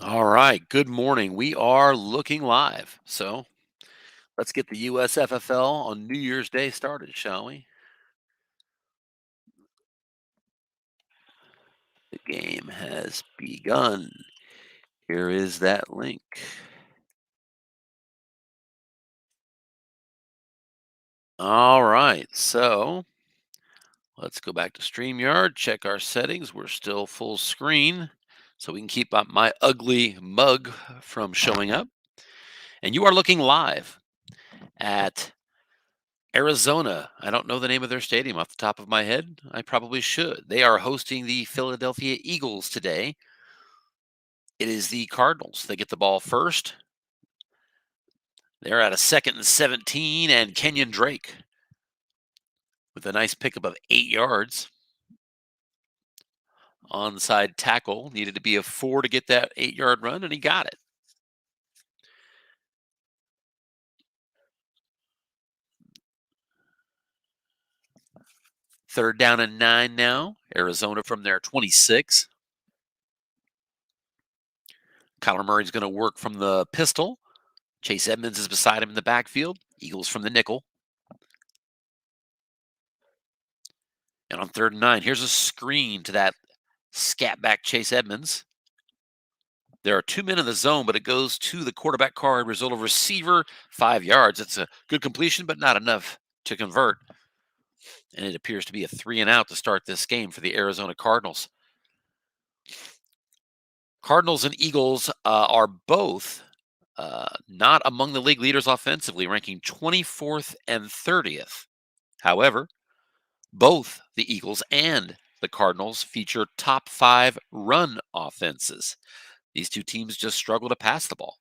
All right. Good morning. We are looking live. So let's get the USFFL on New Year's Day started, shall we? The game has begun. Here is that link. All right. So let's go back to StreamYard, check our settings. We're still full screen, so we can keep up my ugly mug from showing up. And you are looking live at Arizona. I don't know the name of their stadium off the top of my head. I probably should. They are hosting the Philadelphia Eagles today. It is the Cardinals. They get the ball first. They're at a 2nd and 17, and Kenyon Drake with a nice pickup of 8 yards. Onside tackle. Needed to be a 4 to get that 8-yard run, and he got it. Third down and 9 now. Arizona from their 26. Kyler Murray's going to work from the pistol. Chase Edmonds is beside him in the backfield. Eagles from the nickel. And on 3rd and 9, here's a screen to that scat back Chase Edmonds. There are 2 men in the zone, but it goes to the quarterback card. Result of receiver, 5 yards. It's a good completion, but not enough to convert. And it appears to be a 3 and out to start this game for the Arizona Cardinals. Cardinals and Eagles are both not among the league leaders offensively, ranking 24th and 30th. However, both the Eagles and the Cardinals feature top 5 run offenses. These two teams just struggle to pass the ball.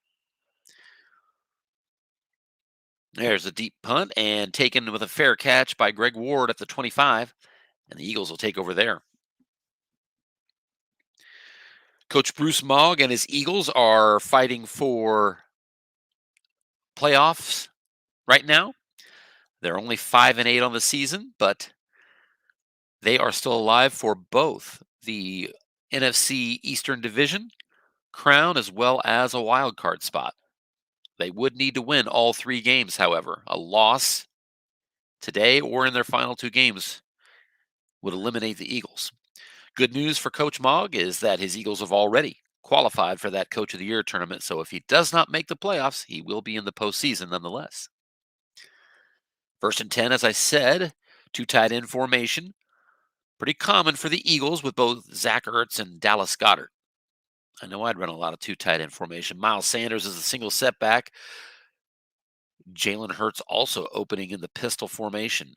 There's a deep punt and taken with a fair catch by Greg Ward at the 25, and the Eagles will take over there. Coach Bruce Mogg and his Eagles are fighting for playoffs right now. They're only 5 and 8 on the season, but they are still alive for both the NFC Eastern Division crown as well as a wild card spot. They would need to win all 3 games, however. A loss today or in their final 2 games would eliminate the Eagles. Good news for Coach Mogg is that his Eagles have already qualified for that Coach of the Year tournament, so if he does not make the playoffs, he will be in the postseason nonetheless. 1st and 10, as I said, 2 tight end formation. Pretty common for the Eagles with both Zach Ertz and Dallas Goedert. I know I'd run a lot of 2 tight end formation. Miles Sanders is a single setback. Jalen Hurts also opening in the pistol formation.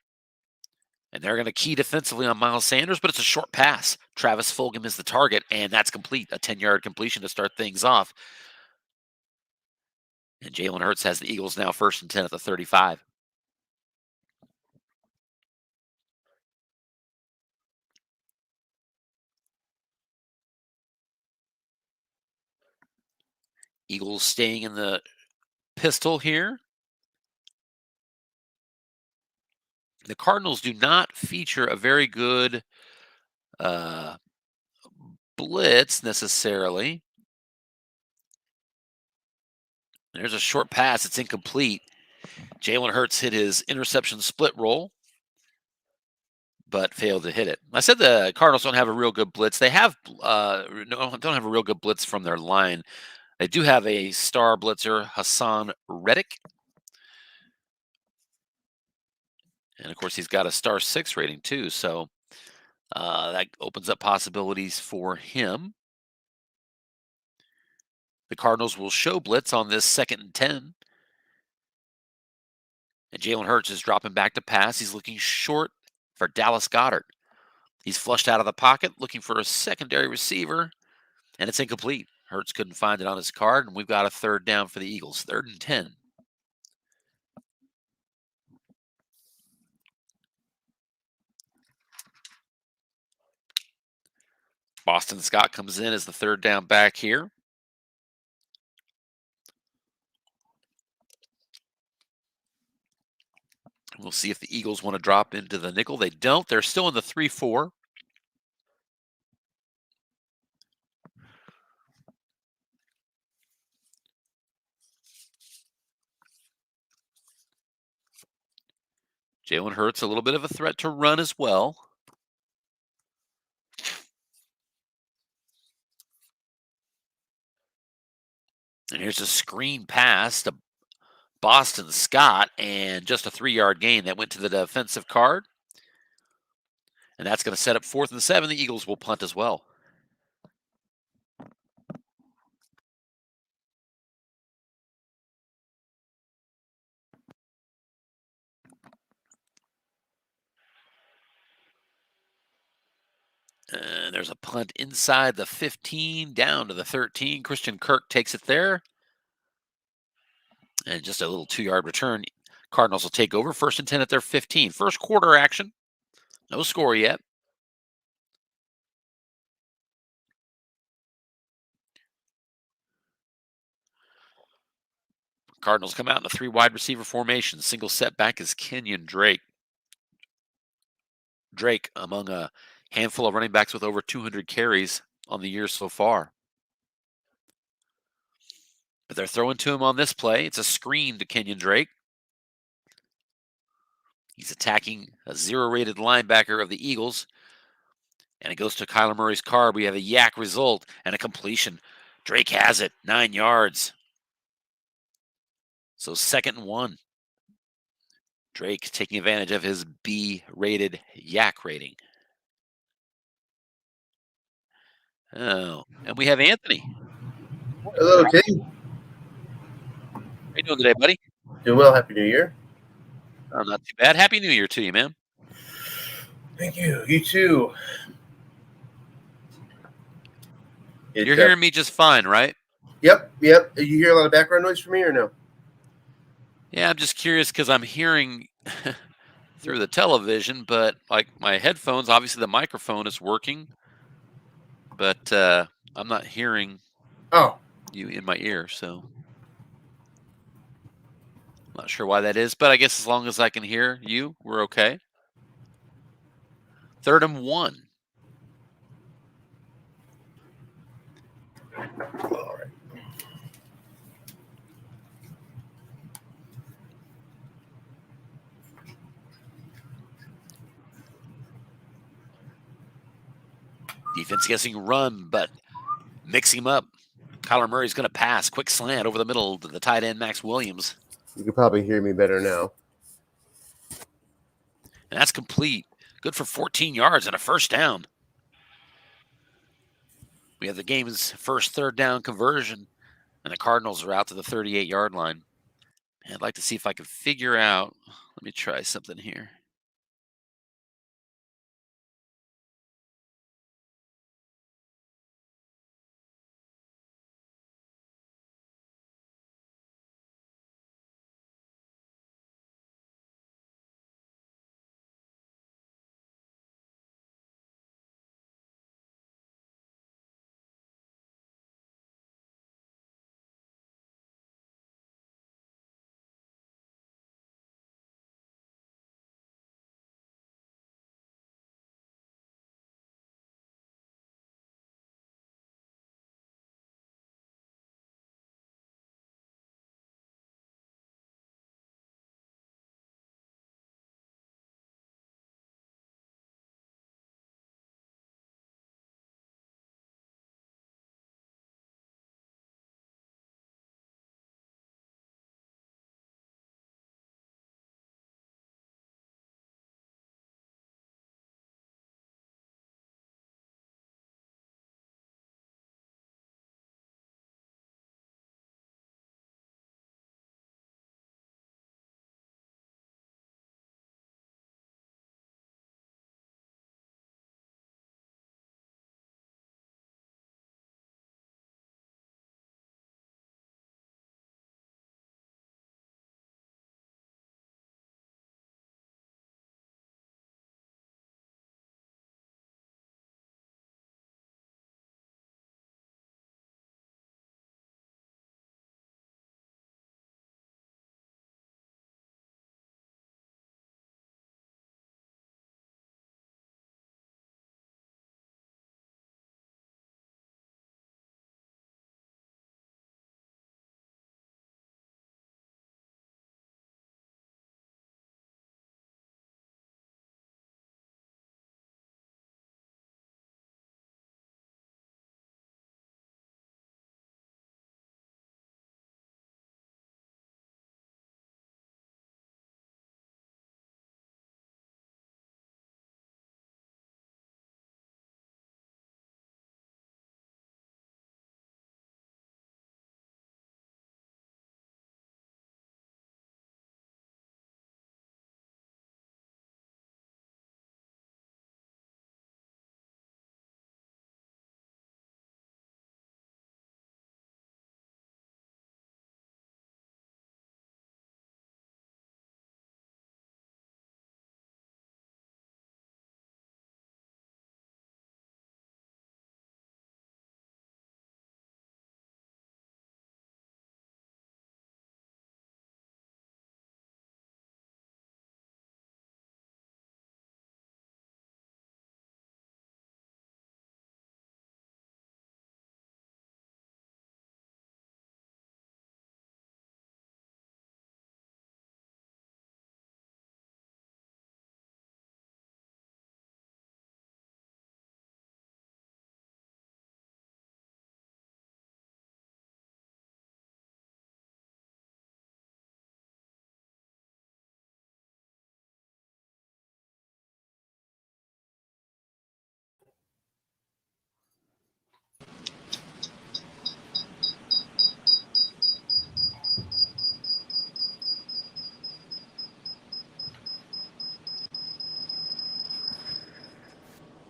And they're going to key defensively on Miles Sanders, but it's a short pass. Travis Fulgham is the target, and that's complete. A 10-yard completion to start things off. And Jalen Hurts has the Eagles now 1st and 10 at the 35. Eagles staying in the pistol here. The Cardinals do not feature a very good blitz necessarily. There's a short pass. It's incomplete. Jalen Hurts hit his interception split roll, but failed to hit it. I said the Cardinals don't have a real good blitz. They have don't have a real good blitz from their line. They do have a star blitzer, Hassan Reddick. And of course, he's got a star 6 rating too. So that opens up possibilities for him. The Cardinals will show blitz on this 2nd and 10. And Jalen Hurts is dropping back to pass. He's looking short for Dallas Goedert. He's flushed out of the pocket, looking for a secondary receiver, and it's incomplete. Hurts couldn't find it on his card, and we've got a 3rd down for the Eagles. 3rd and 10. Boston Scott comes in as the 3rd down back here. We'll see if the Eagles want to drop into the nickel. They don't. They're still in the 3-4. Jalen Hurts, a little bit of a threat to run as well. And here's a screen pass to Boston Scott, and just a 3-yard gain that went to the defensive card. And that's going to set up 4th and 7. The Eagles will punt as well. And there's a punt inside the 15, down to the 13. Christian Kirk takes it there. And just a little 2-yard return. Cardinals will take over. 1st and 10 at their 15. First quarter action. No score yet. Cardinals come out in a 3 wide receiver formation. Single setback is Kenyon Drake. Drake among a handful of running backs with over 200 carries on the year so far. But they're throwing to him on this play. It's a screen to Kenyon Drake. He's attacking a 0-rated linebacker of the Eagles. And it goes to Kyler Murray's card. We have a yak result and a completion. Drake has it, 9 yards. So 2nd and 1. Drake taking advantage of his B-rated yak rating. Oh, and we have Anthony. Hello, King. How you doing today, buddy? Doing well. Happy New Year. Oh, not too bad. Happy New Year to you, man. Thank you. You too. You're hearing me just fine, right? Yep. You hear a lot of background noise from me or no? Yeah, I'm just curious because I'm hearing through the television, but like my headphones, obviously the microphone is working, but I'm not hearing you in my ear, so I'm not sure why that is, but I guess as long as I can hear you, we're okay. 3rd and 1. All right. Defense guessing run, but mix him up. Kyler Murray's going to pass. Quick slant over the middle to the tight end, Max Williams. You can probably hear me better now. And that's complete. Good for 14 yards and a 1st down. We have the game's first 3rd down conversion, and the Cardinals are out to the 38-yard line. I'd like to see if I can figure out. Let me try something here.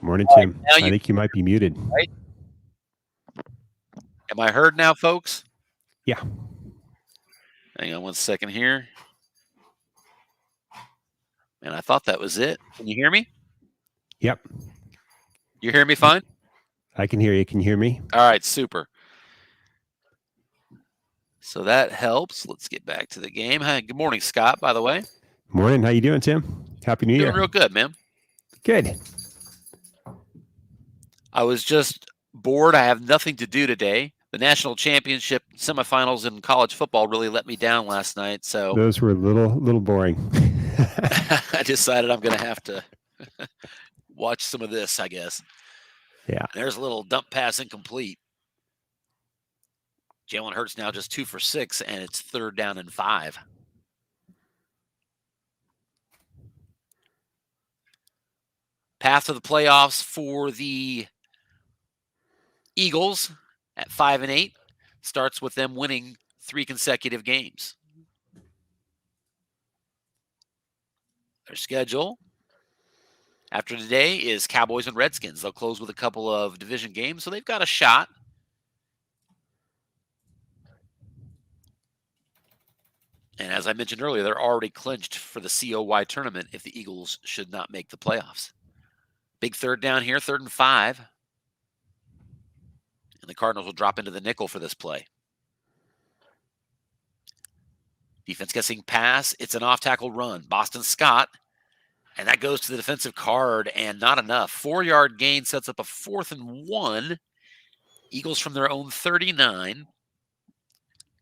Morning, All right, Tim. now I think you might be muted. Right? Am I heard now, folks? Yeah. Hang on one second here. And I thought that was it. Can you hear me? Yep. You hear me fine? I can hear you. Can you hear me? All right, super. So that helps. Let's get back to the game. Hi, good morning, Scott, by the way. Morning. How you doing, Tim? Happy New Year. Doing real good, man. Good. I was just bored. I have nothing to do today. The national championship semifinals in college football really let me down last night. So Those were a little boring. I decided I'm going to have to watch some of this, I guess. Yeah. And there's a little dump pass incomplete. Jalen Hurts now just 2 for 6, and it's 3rd down and 5. Path to the playoffs for the Eagles at 5-8 starts with them winning 3 consecutive games. Their schedule after today is Cowboys and Redskins. They'll close with a couple of division games, so they've got a shot. And as I mentioned earlier, they're already clinched for the COY tournament if the Eagles should not make the playoffs. Big 3rd down here, 3rd and 5. And the Cardinals will drop into the nickel for this play. Defense guessing pass. It's an off-tackle run. Boston Scott. And that goes to the defensive card and not enough. 4-yard gain sets up a 4th and 1. Eagles from their own 39.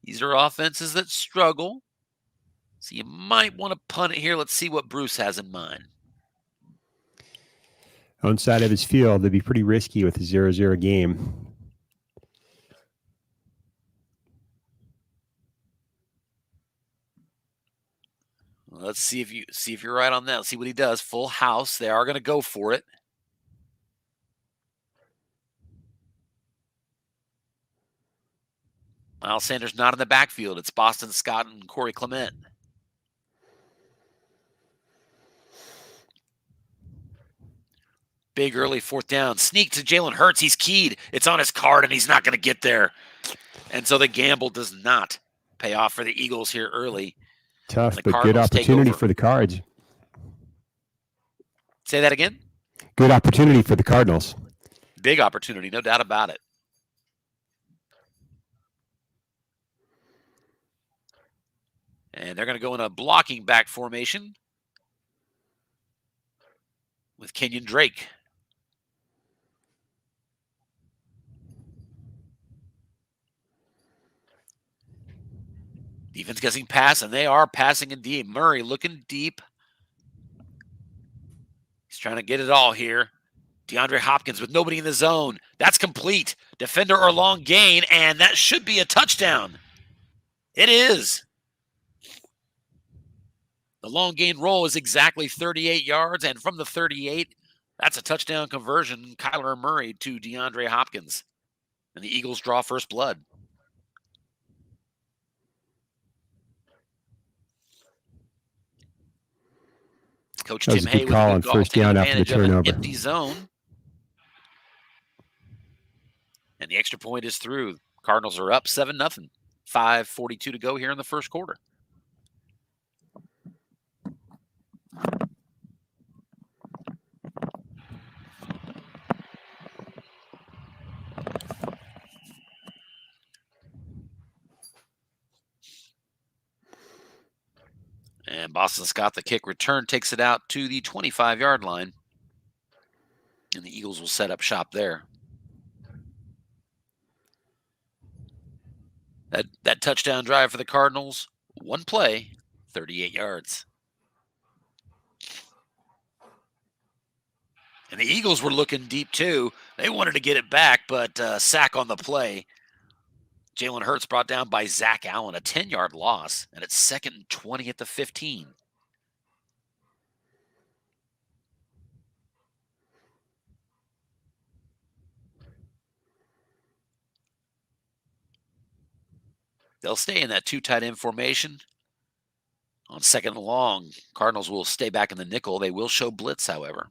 These are offenses that struggle. So you might want to punt it here. Let's see what Bruce has in mind. On side of his field, they'd be pretty risky with a 0-0 game. Let's see if you're right on that. Let's see what he does. Full house. They are going to go for it. Miles Sanders not in the backfield. It's Boston Scott and Corey Clement. Big early 4th down. Sneak to Jalen Hurts. He's keyed. It's on his card, and he's not going to get there. And so the gamble does not pay off for the Eagles here early. Tough, but good opportunity for the Cards. Say that again? Good opportunity for the Cardinals. Big opportunity, no doubt about it. And they're going to go in a blocking back formation with Kenyon Drake. Defense guessing pass, and they are passing indeed. Murray looking deep. He's trying to get it all here. DeAndre Hopkins with nobody in the zone. That's complete. Defender or long gain, and that should be a touchdown. It is. The long gain roll is exactly 38 yards, and from the 38, that's a touchdown conversion. Kyler Murray to DeAndre Hopkins. And the Eagles draw first blood. Coach Tim Hay with a good call, first down after the turnover. Empty zone. And the extra point is through. Cardinals are up 7-0. 5:42 to go here in the first quarter. And Boston Scott, the kick return, takes it out to the 25-yard line. And the Eagles will set up shop there. That touchdown drive for the Cardinals, one play, 38 yards. And the Eagles were looking deep too. They wanted to get it back, but sack on the play. Jalen Hurts brought down by Zach Allen, a 10-yard loss, and it's 2nd and 20 at the 15. They'll stay in that 2 tight end formation. On 2nd and long, Cardinals will stay back in the nickel. They will show blitz, however.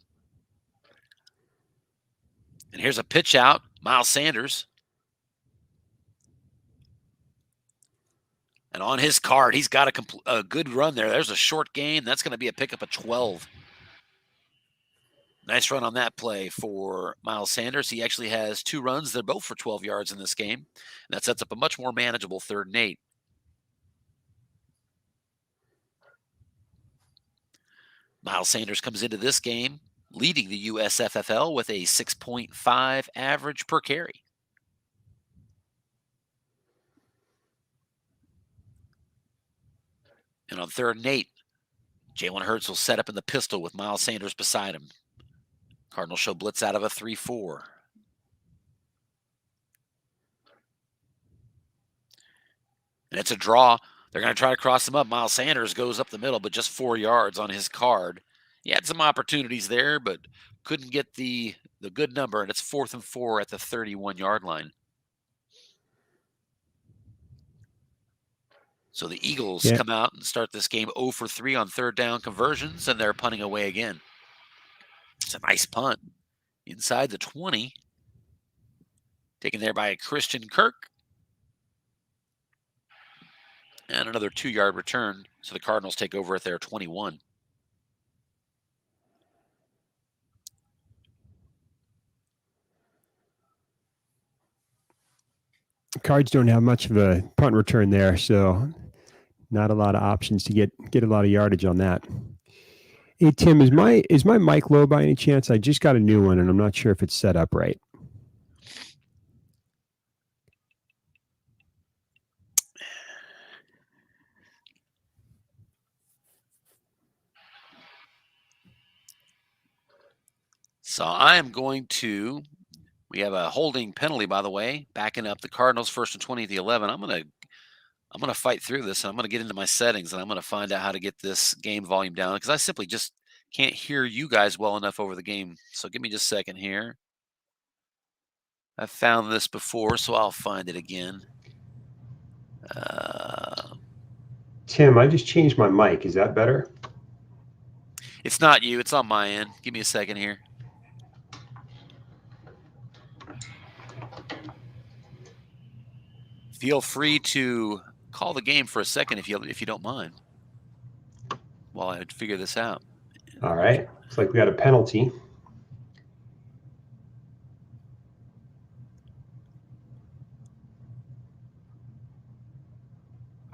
And here's a pitch out, Miles Sanders. And on his card, he's got a good run there. There's a short gain. That's going to be a pickup of 12. Nice run on that play for Miles Sanders. He actually has 2 runs. They're both for 12 yards in this game. And that sets up a much more manageable 3rd and 8. Miles Sanders comes into this game leading the USFFL with a 6.5 average per carry. And on 3rd and 8, Jalen Hurts will set up in the pistol with Miles Sanders beside him. Cardinals show blitz out of a 3-4. And it's a draw. They're going to try to cross him up. Miles Sanders goes up the middle, but just 4 yards on his card. He had some opportunities there, but couldn't get the good number, and it's 4th and 4 at the 31-yard line. So the Eagles come out and start this game 0 for 3 on 3rd down conversions, and they're punting away again. It's a nice punt inside the 20. Taken there by Christian Kirk. And another 2-yard return. So the Cardinals take over at their 21. The Cards don't have much of a punt return there, so not a lot of options to get a lot of yardage on that. Hey Tim, is my mic low by any chance? I just got a new one and I'm not sure if it's set up right. So I am going to, we have a holding penalty, by the way, backing up the Cardinals 1st and 20 at the 11. I'm going to fight through this, and I'm going to get into my settings, and I'm going to find out how to get this game volume down, because I simply just can't hear you guys well enough over the game. So give me just a second here. I've found this before, so I'll find it again. Tim, I just changed my mic. Is that better? It's not you. It's on my end. Give me a second here. Feel free to call the game for a second if you don't mind, while I figure this out. All right. Looks like we got a penalty.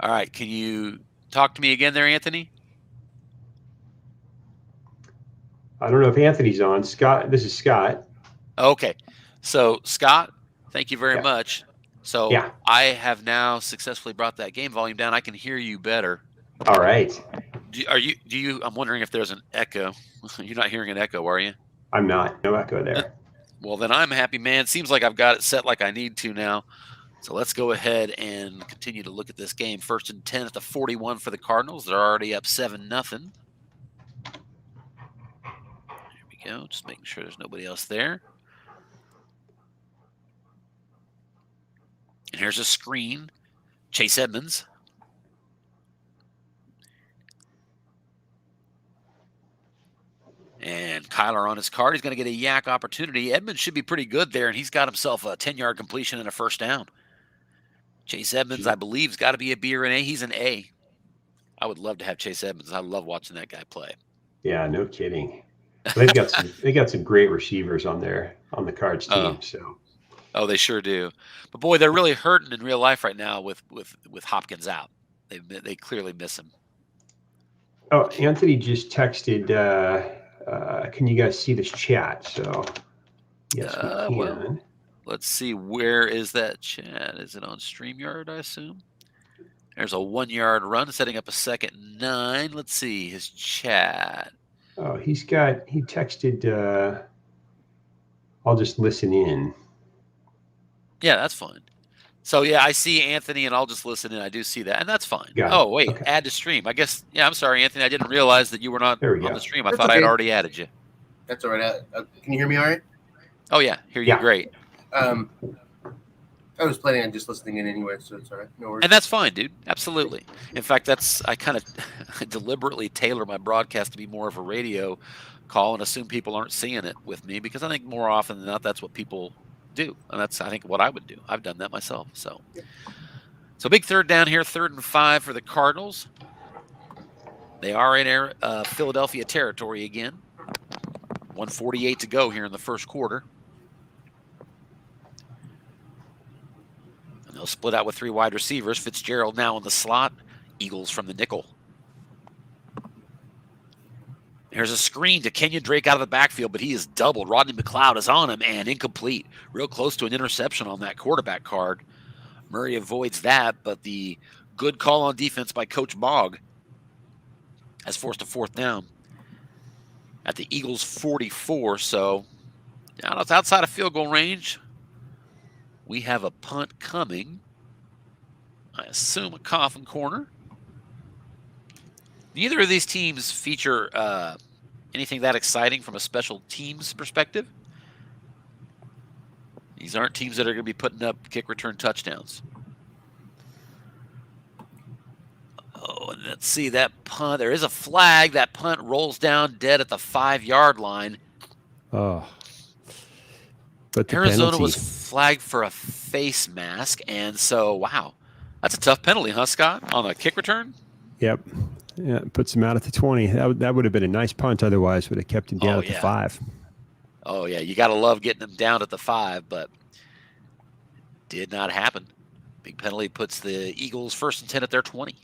All right. Can you talk to me again there, Anthony? I don't know if Anthony's on. Scott, this is Scott. Okay. So, Scott, thank you very much. So I have now successfully brought that game volume down. I can hear you better. All right. I'm wondering if there's an echo. You're not hearing an echo, are you? I'm not. No echo there. Well, then I'm happy, man. Seems like I've got it set like I need to now. So let's go ahead and continue to look at this game. 1st and 10 at the 41 for the Cardinals. They're already up 7-0. There we go. Just making sure there's nobody else there. And here's a screen. Chase Edmonds. And Kyler on his card. He's going to get a yak opportunity. Edmonds should be pretty good there, and he's got himself a 10-yard completion and a 1st down. Chase Edmonds, I believe, has got to be a B or an A. He's an A. I would love to have Chase Edmonds. I love watching that guy play. Yeah, no kidding. They got some great receivers on the Cards team. Oh, they sure do. But boy, they're really hurting in real life right now with Hopkins out. They clearly miss him. Oh, Anthony just texted. Can you guys see this chat? So yes, we can. Well, let's see. Where is that chat? Is it on StreamYard, I assume? There's a 1-yard run setting up a 2nd and 9. Let's see his chat. Oh, he texted. I'll just listen in. Yeah, that's fine. So, yeah, I see Anthony, and I'll just listen in. I do see that, and that's fine. Got oh, wait, okay. Add to stream. I guess, yeah, I'm sorry, Anthony. I didn't realize that you were not on the stream. I thought I had already added you. That's all right. Can you hear me all right? Oh, yeah, hear you great. I was planning on just listening in anyway, so it's all right. No worries. And that's fine, dude. Absolutely. In fact, I kind of deliberately tailor my broadcast to be more of a radio call and assume people aren't seeing it with me, because I think more often than not that's what people do, and that's, I think, what I would do. I've done that myself. So big third down here, 3rd and 5 for the Cardinals. They are in Philadelphia territory again. 1:48 to go here in the first quarter. And they'll split out with 3 wide receivers. Fitzgerald now in the slot. Eagles from the nickel. There's a screen to Kenyon Drake out of the backfield, but he is doubled. Rodney McLeod is on him and incomplete. Real close to an interception on that quarterback card. Murray avoids that, but the good call on defense by Coach Mogg has forced a 4th down at the Eagles' 44. So now it's outside of field goal range. We have a punt coming. I assume a coffin corner. Neither of these teams feature anything that exciting from a special teams perspective. These aren't teams that are going to be putting up kick return touchdowns. Oh, and let's see that punt. There is a flag. That punt rolls down dead at the 5-yard line. Oh. But Arizona penalty was flagged for a face mask, and so, wow. That's a tough penalty, huh, Scott, on a kick return? Yep. Yeah, it puts him out at the 20. That would have been a nice punt otherwise, would have kept him down at the 5. Oh, yeah. You got to love getting him down at the 5, but did not happen. Big penalty puts the Eagles 1st and 10 at their 20.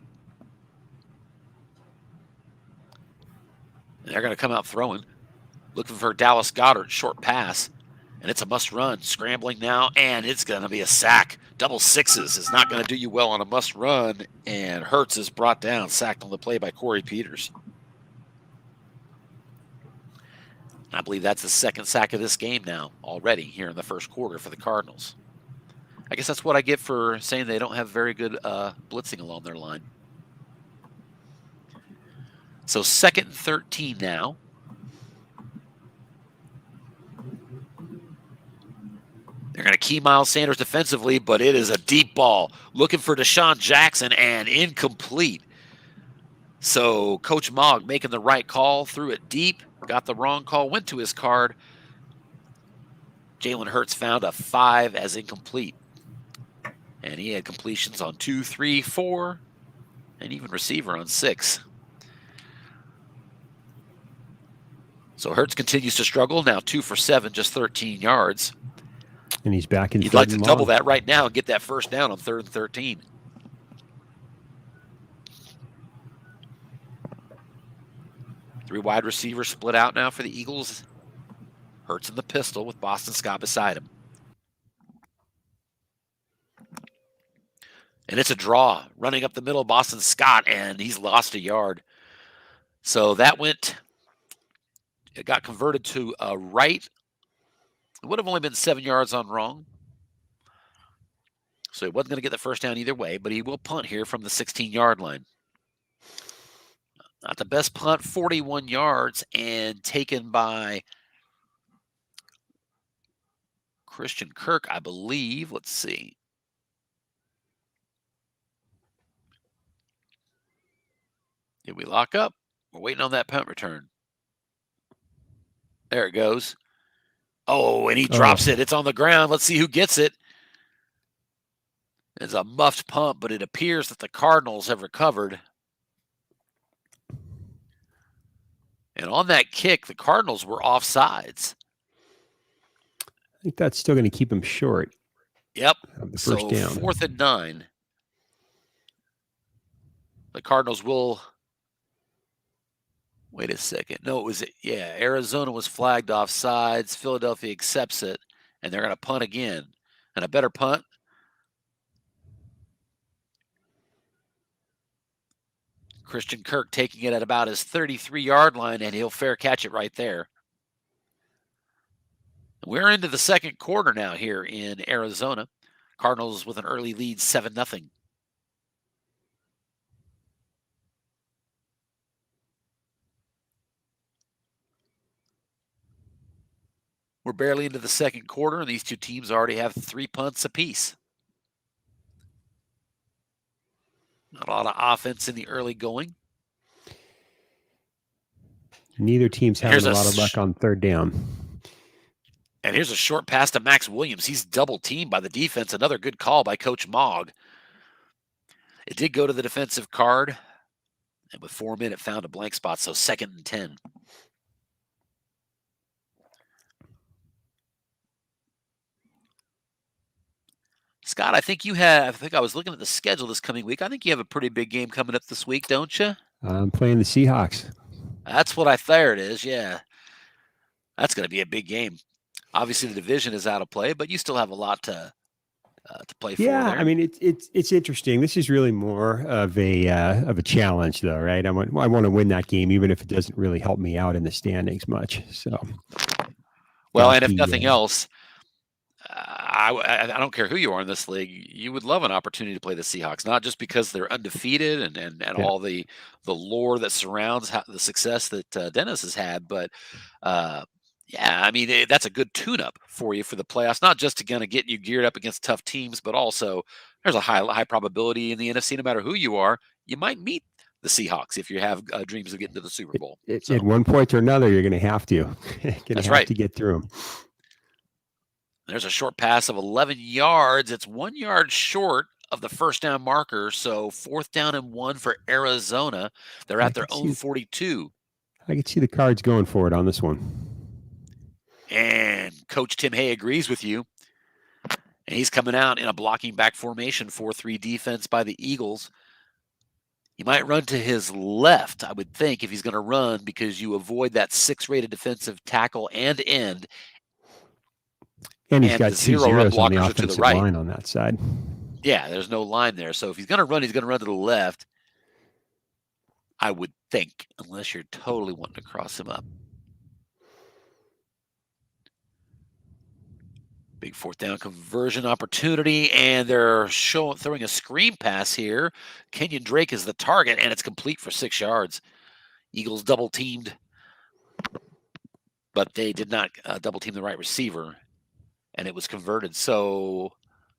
And they're going to come out throwing, looking for Dallas Goedert, short pass. And it's a must run. Scrambling now, and it's going to be a sack. Double sixes is not going to do you well on a must run, and Hurts is brought down, sacked on the play by Corey Peters. I believe that's the 2nd sack of this game now already here in the first quarter for the Cardinals. I guess that's what I get for saying they don't have very good blitzing along their line. So 2nd and 13 now. They're going to key Miles Sanders defensively, but it is a deep ball. Looking for Deshaun Jackson, and incomplete. So Coach Mogg making the right call, threw it deep, got the wrong call, went to his card. Jalen Hurts found a 5 as incomplete. And he had completions on 2, 3, 4, and even receiver on 6. So Hurts continues to struggle, now 2 for 7, just 13 yards. And he's back in. You'd like to double that right now and get that 1st down on 3rd and 13. Three wide receivers split out now for the Eagles. Hurts in the pistol with Boston Scott beside him. And it's a draw. Running up the middle, Boston Scott, and he's lost a yard. So that it got converted to a right. It would have only been 7 yards on wrong. So he wasn't going to get the 1st down either way, but he will punt here from the 16-yard line. Not the best punt, 41 yards, and taken by Christian Kirk, I believe. Let's see. Did we lock up? We're waiting on that punt return. There it goes. Oh, and he drops it. It's on the ground. Let's see who gets it. It's a muffed punt, but it appears that the Cardinals have recovered. And on that kick, the Cardinals were offsides. I think that's still going to keep him short. Yep. Of the first down. 4th and 9. The Cardinals will... Wait a second. No, it was, Arizona was flagged offsides. Philadelphia accepts it, and they're going to punt again. And a better punt. Christian Kirk taking it at about his 33-yard line, and he'll fair catch it right there. We're into the 2nd quarter now here in Arizona. Cardinals with an early lead, 7-0. We're barely into the 2nd quarter, and these two teams already have 3 punts apiece. Not a lot of offense in the early going. Neither team's having a lot of luck on third down. And here's a short pass to Max Williams. He's double teamed by the defense. Another good call by Coach Mogg. It did go to the defensive card. And with 4 men, it found a blank spot. So 2nd and 10. Scott, I think I was looking at the schedule this coming week. I think you have a pretty big game coming up this week, don't you? I'm playing the Seahawks. That's what I thought it is, yeah. That's going to be a big game. Obviously, the division is out of play, but you still have a lot to play for. Yeah, there. I mean it's interesting. This is really more of a challenge, though, right? I want to win that game, even if it doesn't really help me out in the standings much. So, well, and if nothing else, I don't care who you are in this league, you would love an opportunity to play the Seahawks, not just because they're undefeated and all the lore that surrounds the success that Dennis has had, but yeah, I mean, that's a good tune-up for you for the playoffs, not just to kind of get you geared up against tough teams, but also there's a high probability in the NFC, no matter who you are, you might meet the Seahawks if you have dreams of getting to the Super Bowl. At one point or another, you're going to have to. That's right. To get through them. There's a short pass of 11 yards. It's 1 yard short of the first down marker, so 4th down and 1 for Arizona. They're at their own 42. I can see the Cards going for it on this one. And Coach Tim Hay agrees with you. And he's coming out in a blocking back formation, 4-3 defense by the Eagles. He might run to his left, I would think, if he's going to run, because you avoid that 6-rated defensive tackle and end. And he's got 2 zeros on the offensive line on that side. Yeah, there's no line there. So if he's going to run, he's going to run to the left, I would think, unless you're totally wanting to cross him up. Big 4th down conversion opportunity, and they're throwing a screen pass here. Kenyon Drake is the target, and it's complete for 6 yards. Eagles double-teamed, but they did not double-team the right receiver, and it was converted. So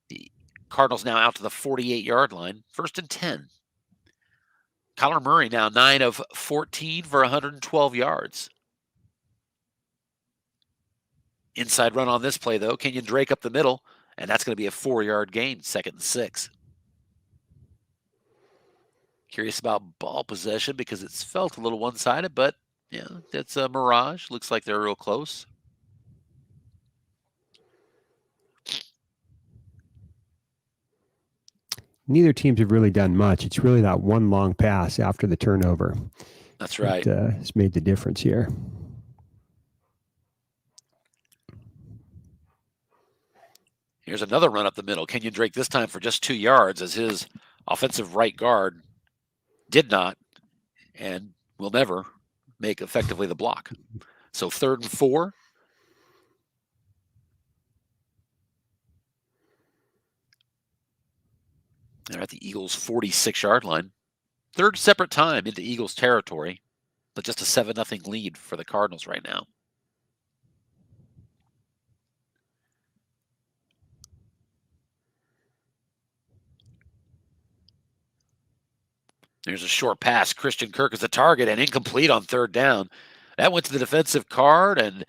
the Cardinals now out to the 48-yard line, 1st and 10. Kyler Murray now 9 of 14 for 112 yards. Inside run on this play, though. Kenyon Drake up the middle, and that's going to be a 4-yard gain, 2nd and 6. Curious about ball possession because it's felt a little one-sided, but yeah, it's a mirage. Looks like they're real close. Neither teams have really done much. It's really that one long pass after the turnover. That's right. That has made the difference here. Here's another run up the middle. Kenyon Drake this time for just 2 yards as his offensive right guard did not and will never make effectively the block. So 3rd and 4. They're at the Eagles' 46-yard line. 3rd separate time into Eagles territory, but just a 7-0 lead for the Cardinals right now. There's a short pass. Christian Kirk is the target and incomplete on 3rd down. That went to the defensive card, and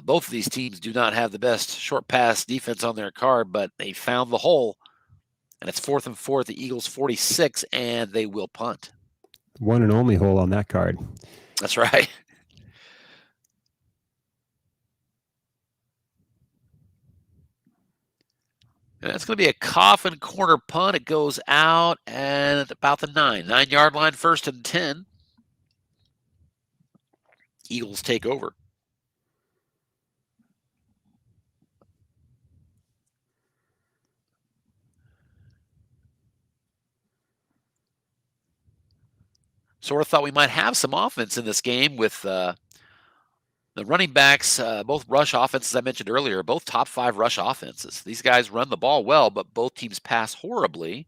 both of these teams do not have the best short pass defense on their card, but they found the hole. And it's 4th and 4 at the Eagles' 46, and they will punt. One and only hole on that card. That's right. And that's going to be a coffin corner punt. It goes out at about the 9-yard line, 1st and 10. Eagles take over. Sort of thought we might have some offense in this game with the running backs, both rush offenses I mentioned earlier, both top 5 rush offenses. These guys run the ball well, but both teams pass horribly.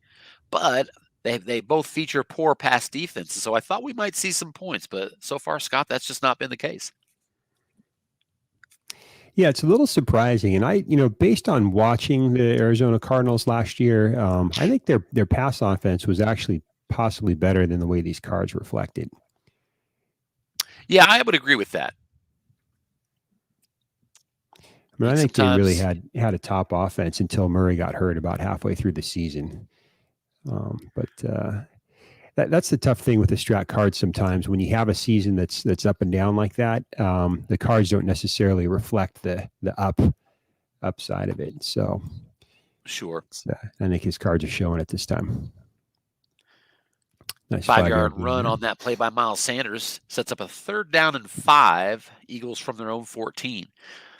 But they both feature poor pass defenses. So I thought we might see some points, but so far, Scott, that's just not been the case. Yeah, it's a little surprising. And based on watching the Arizona Cardinals last year, I think their pass offense was actually possibly better than the way these cards reflected. Yeah, I would agree with that. I mean, I think they really had a top offense until Murray got hurt about halfway through the season. But that's the tough thing with the Strat cards. Sometimes when you have a season that's up and down like that, the cards don't necessarily reflect the upside of it. So, sure, I think his cards are showing it this time. Nice 5-yard run on that play by Miles Sanders sets up a 3rd down and 5. Eagles from their own 14.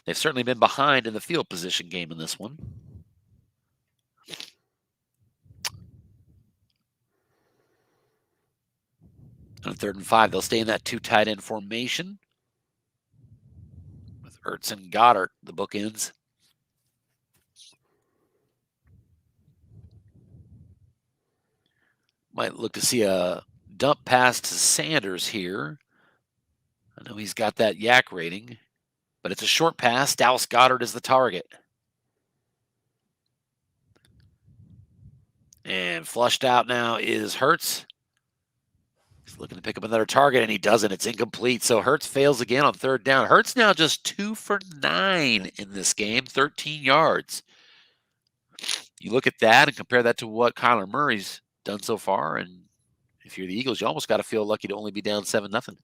They've certainly been behind in the field position game in this one. On 3rd and 5, they'll stay in that 2 tight end formation with Ertz and Goddard, the bookends. Might look to see a dump pass to Sanders here. I know he's got that yak rating, but it's a short pass. Dallas Goddard is the target. And flushed out now is Hurts. He's looking to pick up another target, and he doesn't. It's incomplete. So Hurts fails again on 3rd down. Hurts now just 2 for 9 in this game, 13 yards. You look at that and compare that to what Kyler Murray's done so far, and if you're the Eagles, you almost got to feel lucky to only be down 7-0.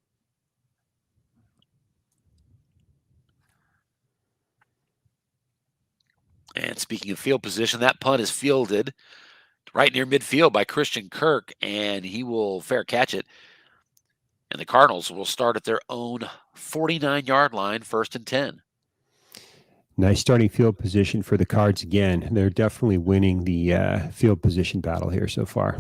And speaking of field position, that punt is fielded right near midfield by Christian Kirk, and he will fair catch it. And the Cardinals will start at their own 49-yard line, 1st and 10. Nice starting field position for the Cards again. They're definitely winning the field position battle here so far.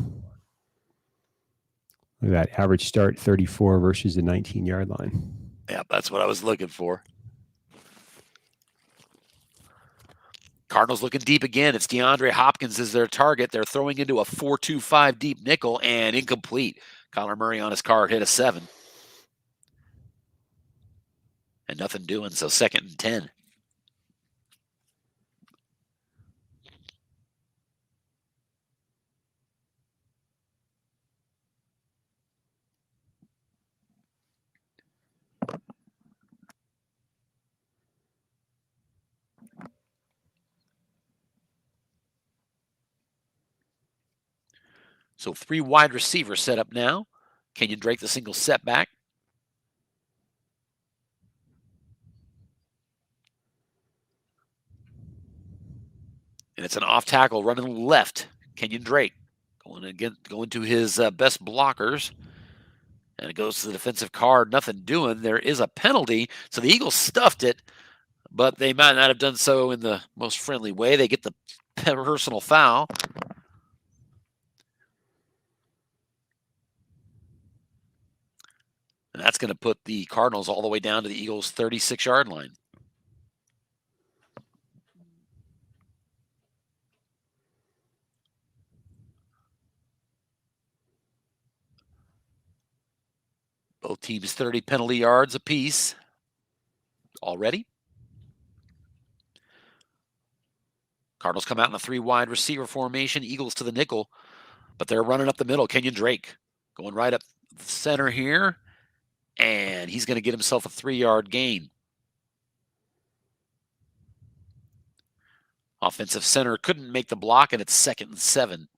Look at that average start 34 versus the 19-yard line. Yeah, that's what I was looking for. Cardinals looking deep again. It's DeAndre Hopkins is their target. They're throwing into a 4-2-5 deep nickel and incomplete. Kyler Murray on his card hit a 7. And nothing doing, so 2nd and 10. So 3 wide receivers set up now. Kenyon Drake, the single setback. And it's an off tackle running left. Kenyon Drake going to his best blockers. And it goes to the defensive card. Nothing doing. There is a penalty. So the Eagles stuffed it, but they might not have done so in the most friendly way. They get the personal foul. And that's going to put the Cardinals all the way down to the Eagles' 36-yard line. Both teams 30 penalty yards apiece already. Cardinals come out in a 3 wide receiver formation. Eagles to the nickel, but they're running up the middle. Kenyon Drake going right up the center here, and he's going to get himself a 3-yard gain. Offensive center couldn't make the block, and it's 2nd and 7.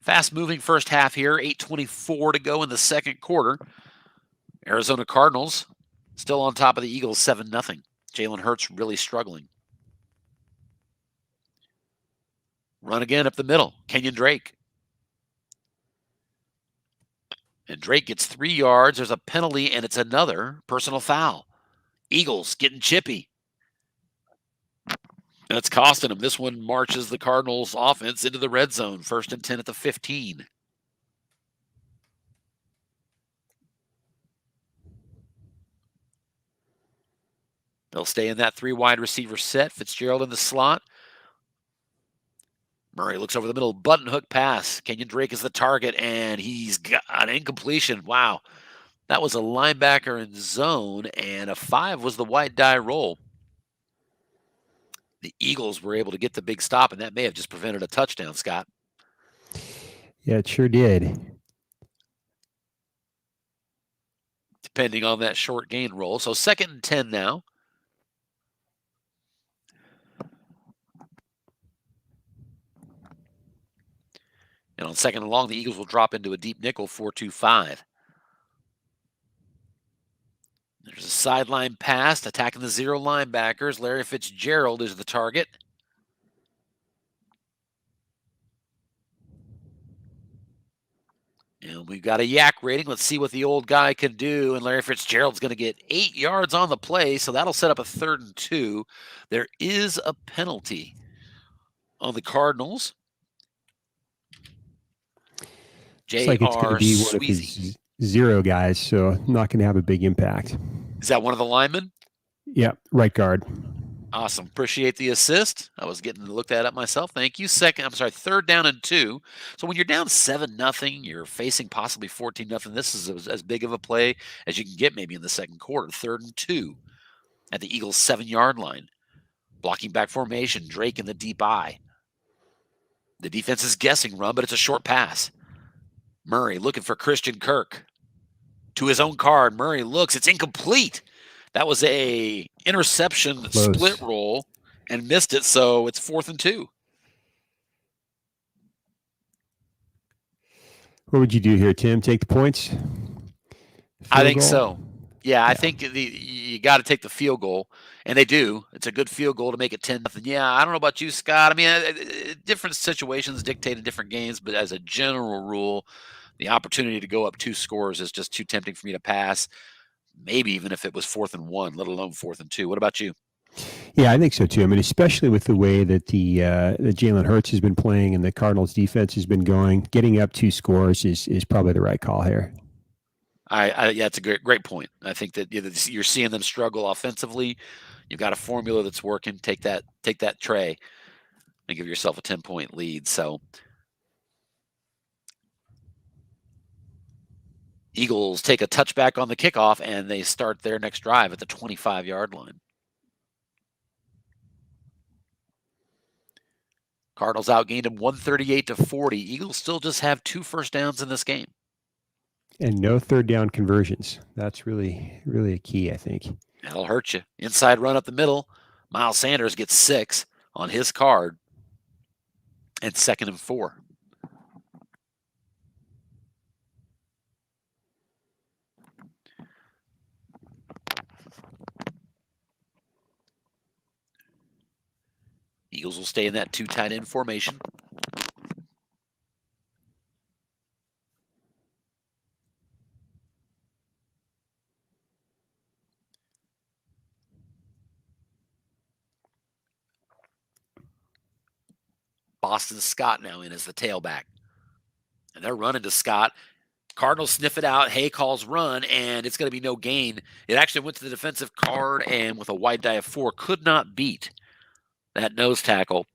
Fast-moving first half here, 8:24 to go in the second quarter. Arizona Cardinals still on top of the Eagles, 7-0. Jalen Hurts really struggling. Run again up the middle, Kenyon Drake. And Drake gets 3 yards. There's a penalty, and it's another personal foul. Eagles getting chippy. And it's costing them. This one marches the Cardinals offense into the red zone. 1st and 10 at the 15. They'll stay in that 3 wide receiver set. Fitzgerald in the slot. Murray looks over the middle. Button hook pass. Kenyon Drake is the target, and he's got an incompletion. Wow. That was a linebacker in zone, and a 5 was the white die roll. The Eagles were able to get the big stop, and that may have just prevented a touchdown, Scott. Yeah, it sure did. depending on that short gain roll. So 2nd and 10 now. And on 2nd and long, the Eagles will drop into a deep nickel, 4-2-5. There's a sideline pass attacking the 0 linebackers. Larry Fitzgerald is the target. And we've got a yak rating. Let's see what the old guy can do. And Larry Fitzgerald's going to get 8 yards on the play, so that'll set up a 3rd and 2. There is a penalty on the Cardinals. It's like it's going to be one of his 0 guys, so not going to have a big impact. Is that one of the linemen? Yeah, right guard. Awesome. Appreciate the assist. I was getting to look that up myself. Thank you. 3rd down and 2. So when you're down 7-0, you're facing possibly 14-0. This is as big of a play as you can get maybe in the 2nd quarter. 3rd and 2 at the Eagles' 7-yard line. Blocking back formation. Drake in the deep eye. The defense is guessing run, but it's a short pass. Murray looking for Christian Kirk. To his own card, Murray looks. It's incomplete. That was a interception split roll and missed it, so it's 4th and 2. What would you do here, Tim? Take the points? I think so. Yeah, I think you got to take the field goal, and they do. It's a good field goal to make it 10-0. Yeah, I don't know about you, Scott. I mean, different situations dictate different games, but as a general rule, the opportunity to go up 2 scores is just too tempting for me to pass. Maybe even if it was 4th and 1, let alone 4th and 2. What about you? Yeah, I think so too. I mean, especially with the way that the Jalen Hurts has been playing and the Cardinals defense has been going, getting up 2 scores is probably the right call here. Yeah, it's a great point. I think that you're seeing them struggle offensively. You've got a formula that's working. Take that tray and give yourself a 10-point lead. So Eagles take a touchback on the kickoff, and they start their next drive at the 25-yard line. Cardinals outgained them 138-40. Eagles still just have 2 first downs in this game. And no 3rd down conversions. That's really, really a key, I think. That'll hurt you. Inside run up the middle. Miles Sanders gets 6 on his card. And 2nd and 4. Eagles will stay in that 2 tight end formation. Boston Scott now in as the tailback. And they're running to Scott. Cardinals sniff it out. Hay calls run, and it's going to be no gain. It actually went to the defensive card, and with a wide die of 4, could not beat that nose tackle.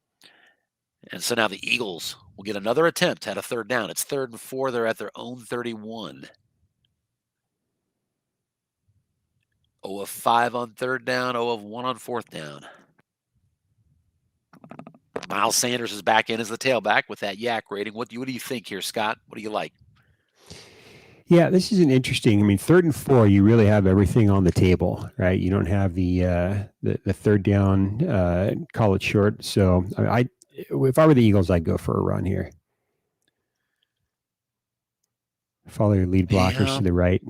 And so now the Eagles will get another attempt at a 3rd down. It's 3rd and 4. They're at their own 31. 0 of 5 on 3rd down, 0 of 1 on 4th down. Miles Sanders is back in as the tailback with that yak rating. What do you think here, Scott? What do you like? Yeah, this is an interesting. I mean, 3rd and 4, you really have everything on the table, right? You don't have the 3rd down, call it short. So if I were the Eagles, I'd go for a run here. Follow your lead blockers to the right.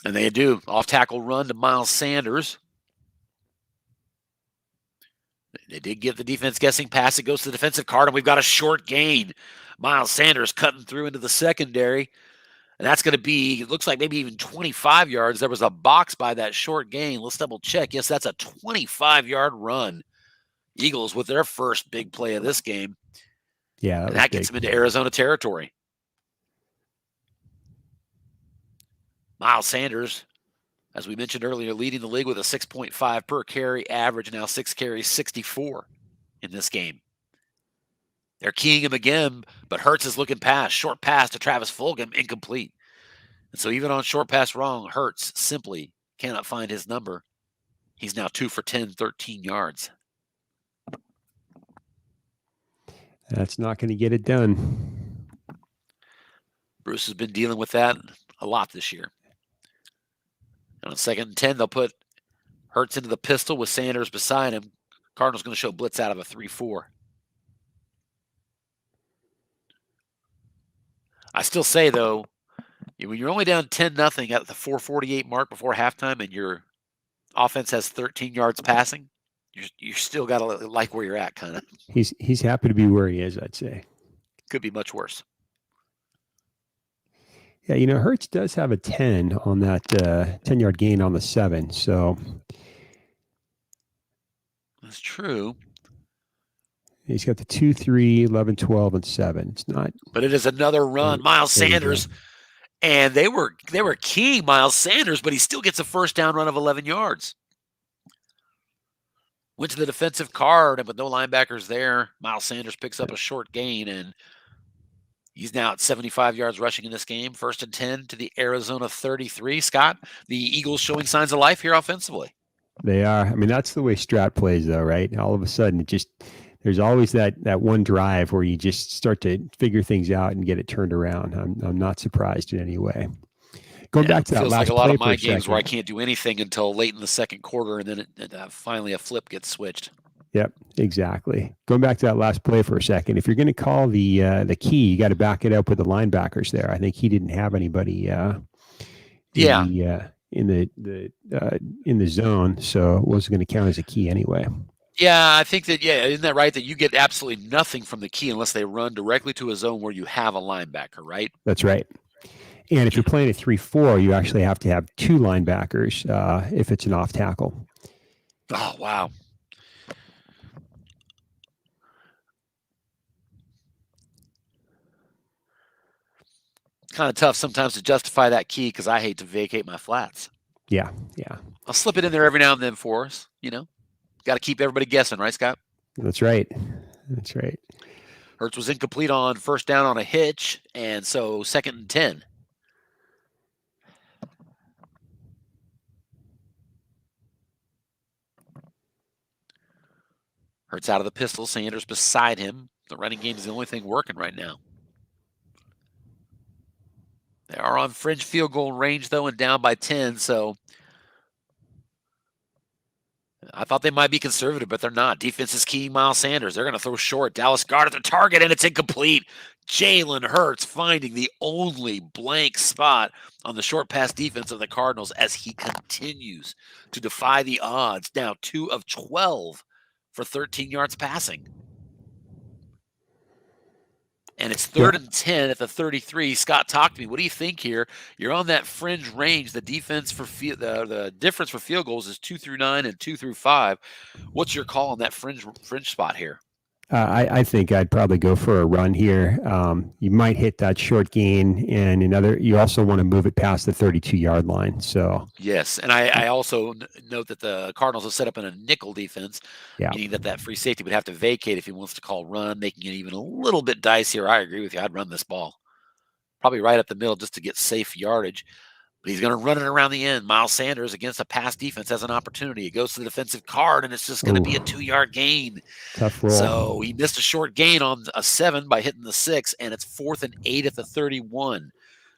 And they do. Off tackle run to Miles Sanders. They did get the defense guessing pass. It goes to the defensive card, and we've got a short gain. Miles Sanders cutting through into the secondary. And that's going to be, it looks like maybe even 25 yards. There was a box by that short gain. Let's double check. Yes, that's a 25-yard run. Eagles with their first big play of this game. Yeah, and that gets them into Arizona territory. Miles Sanders, as we mentioned earlier, leading the league with a 6.5 per carry average, now 6 carries, 64 in this game. They're keying him again, but Hurts is looking past. Short pass to Travis Fulgham, incomplete. And so even on short pass wrong, Hurts simply cannot find his number. He's now 2 for 10, 13 yards. That's not going to get it done. Bruce has been dealing with that a lot this year. And on 2nd and 10, they'll put Hurts into the pistol with Sanders beside him. Cardinals going to show blitz out of a 3-4. I still say, though, when you're only down 10-0 at the 4:48 mark before halftime and your offense has 13 yards passing, you still got to like where you're at, kind of. He's happy to be where he is, I'd say. Could be much worse. Yeah, Hurts does have a 10 on that 10-yard gain on the 7, so. That's true. He's got the 2, 3, 11, 12, and 7. It's not. But it is another run. Miles Sanders, and they were keying Miles Sanders, but he still gets a first down run of 11 yards. Went to the defensive card, and with no linebackers there, Miles Sanders picks up a short gain, and he's now at 75 yards rushing in this game. 1st and 10 to the Arizona 33. Scott, the Eagles showing signs of life here offensively. They are. I mean, that's the way Strat plays, though, right? All of a sudden, there's always that one drive where you just start to figure things out and get it turned around. I'm not surprised in any way. Going back to that feels last like a lot play of my for a games second. where I can't do anything until late in the 2nd quarter, and then finally a flip gets switched. Yep, exactly. Going back to that last play for a second, if you're going to call the key, you got to back it up with the linebackers there. I think he didn't have anybody. In the zone, so it wasn't going to count as a key anyway. Yeah, I think that, isn't that right, that you get absolutely nothing from the key unless they run directly to a zone where you have a linebacker, right? That's right. And if you're playing a 3-4, you actually have to have 2 linebackers if it's an off tackle. Oh, wow. Kind of tough sometimes to justify that key because I hate to vacate my flats. Yeah. I'll slip it in there every now and then for us, Got to keep everybody guessing, right, Scott? That's right. Hurts was incomplete on 1st down on a hitch, and so 2nd and 10. Hurts out of the pistol. Sanders beside him. The running game is the only thing working right now. They are on fringe field goal range, though, and down by 10, so I thought they might be conservative, but they're not. Defense is keying Miles Sanders. They're going to throw short. Dallas Goedert at the target, and it's incomplete. Jalen Hurts finding the only blank spot on the short pass defense of the Cardinals as he continues to defy the odds. Now 2 of 12 for 13 yards passing. And it's 3rd and 10 at the 33. Scott, talk to me. What do you think here? You're on that fringe range. The defense for the difference for field goals is 2 through 9 and 2 through 5. What's your call on that fringe spot here? I think I'd probably go for a run here. You might hit that short gain, and you also want to move it past the 32-yard line. So yes, and I also note that the Cardinals have set up in a nickel defense, meaning that free safety would have to vacate if he wants to call run, making it even a little bit dicier. I agree with you. I'd run this ball, probably right up the middle just to get safe yardage. But he's going to run it around the end. Miles Sanders against a pass defense has an opportunity. It goes to the defensive card, and it's just going to be a 2-yard gain. Tough roll. So he missed a short gain on a 7 by hitting the 6, and it's 4th and 8 at the 31.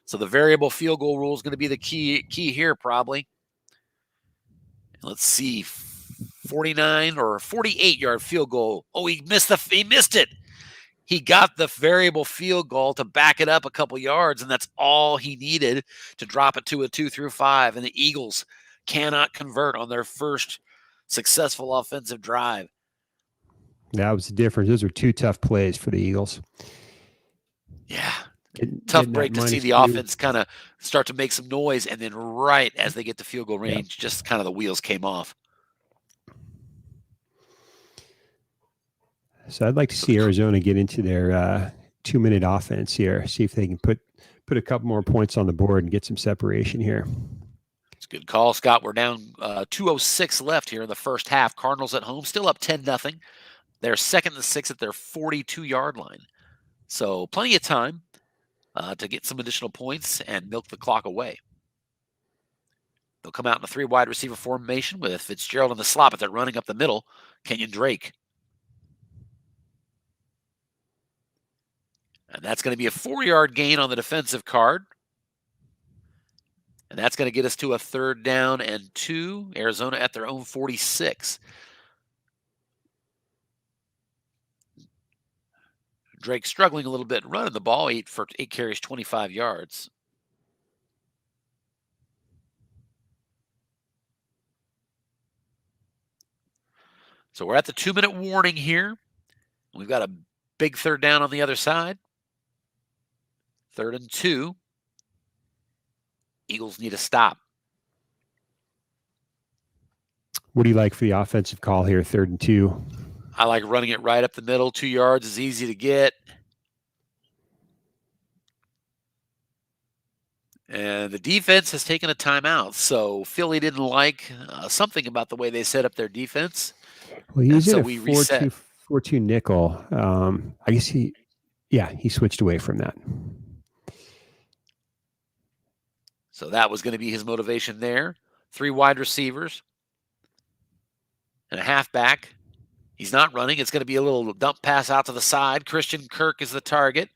So the variable field goal rule is going to be the key here probably. Let's see, 49 or 48-yard field goal. Oh, he missed it. He got the variable field goal to back it up a couple yards, and that's all he needed to drop it to a 2 through 5. And the Eagles cannot convert on their first successful offensive drive. That was the difference. Those were 2 tough plays for the Eagles. Yeah. Tough break to see the offense kind of start to make some noise, and then right as they get to field goal range, just kind of the wheels came off. So I'd like to see Arizona get into their 2-minute offense here, see if they can put a couple more points on the board and get some separation here. It's a good call, Scott. We're down 2:06 left here in the first half. Cardinals at home, still up 10-0. They're 2nd and 6 at their 42-yard line. So plenty of time to get some additional points and milk the clock away. They'll come out in a 3 wide receiver formation with Fitzgerald in the slot, but they're running up the middle. Kenyon Drake. And that's going to be a 4-yard gain on the defensive card. And that's going to get us to a 3rd down and 2. Arizona at their own 46. Drake struggling a little bit running the ball, 8 carries, 25 yards. So we're at the 2-minute warning here. We've got a big 3rd down on the other side. 3rd and 2. Eagles need a stop. What do you like for the offensive call here, 3rd and 2? I like running it right up the middle. 2 yards is easy to get. And the defense has taken a timeout. So Philly didn't like something about the way they set up their defense. Well, he was in a we reset. 4-2 nickel. I guess he switched away from that. So that was going to be his motivation there. 3 wide receivers and a halfback. He's not running. It's going to be a little dump pass out to the side. Christian Kirk is the target.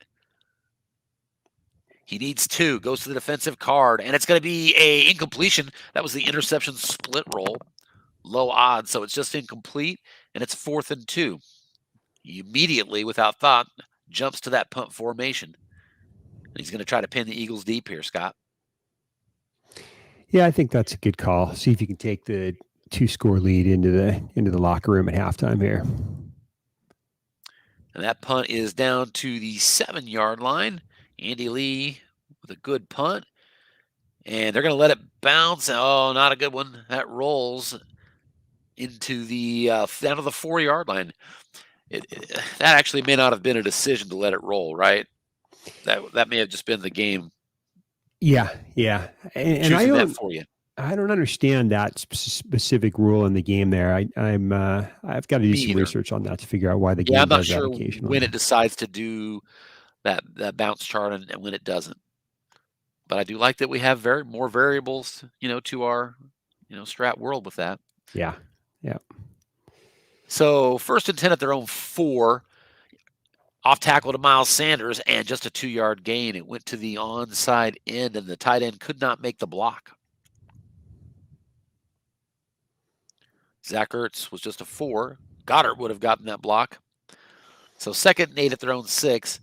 He needs 2. Goes to the defensive card, and it's going to be a incompletion. That was the interception split roll. Low odds, so it's just incomplete, and it's 4th and 2. He immediately, without thought, jumps to that punt formation. And he's going to try to pin the Eagles deep here, Scott. Yeah, I think that's a good call. See if you can take the 2-score lead into the locker room at halftime here. And that punt is down to the 7-yard line. Andy Lee with a good punt. And they're going to let it bounce. Oh, not a good one. That rolls into the down to the 4-yard line. That actually may not have been a decision to let it roll, right? That may have just been the game. Yeah. And I don't, that for you. I don't understand that specific rule in the game there. I've got to do some research on that to figure out why the game I'm not does sure that occasionally. when it decides to do that bounce chart and when it doesn't. But I do like that we have more variables, to our, strat world with that. Yeah. So 1st and 10 at their own 4. Off tackle to Miles Sanders and just a 2-yard gain. It went to the onside end, and the tight end could not make the block. Zach Ertz was just a 4. Goddard would have gotten that block. So 2nd and 8 at their own 6.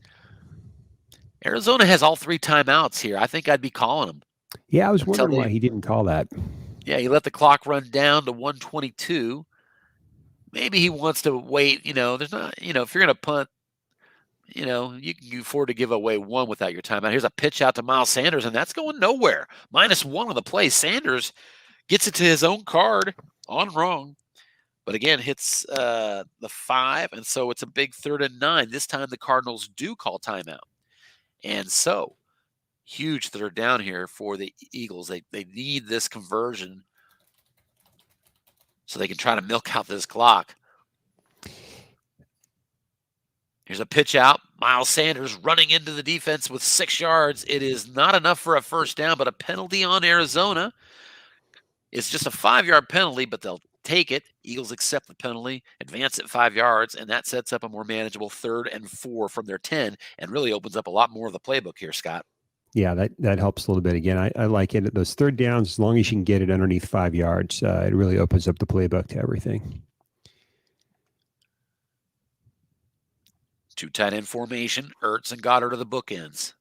Arizona has all 3 timeouts here. I think I'd be calling them. Yeah, I was wondering why he didn't call that. Yeah, he let the clock run down to 1:22. Maybe he wants to wait. There's not, if you're going to punt, you can afford to give away 1 without your timeout. Here's a pitch out to Miles Sanders, and that's going nowhere. -1 on the play. Sanders gets it to his own card on wrong, but again, hits the 5, and so it's a big 3rd and 9. This time the Cardinals do call timeout. And so, huge 3rd down here for the Eagles. They need this conversion so they can try to milk out this clock. Here's a pitch out. Miles Sanders running into the defense with 6 yards. It is not enough for a 1st down, but a penalty on Arizona. It's just a 5-yard penalty, but they'll take it. Eagles accept the penalty, advance at 5 yards, and that sets up a more manageable 3rd and 4 from their 10 and really opens up a lot more of the playbook here, Scott. Yeah, that helps a little bit. Again, I like it. Those 3rd downs, as long as you can get it underneath 5 yards, it really opens up the playbook to everything. 2 tight end formation. Ertz and Goddard are the bookends.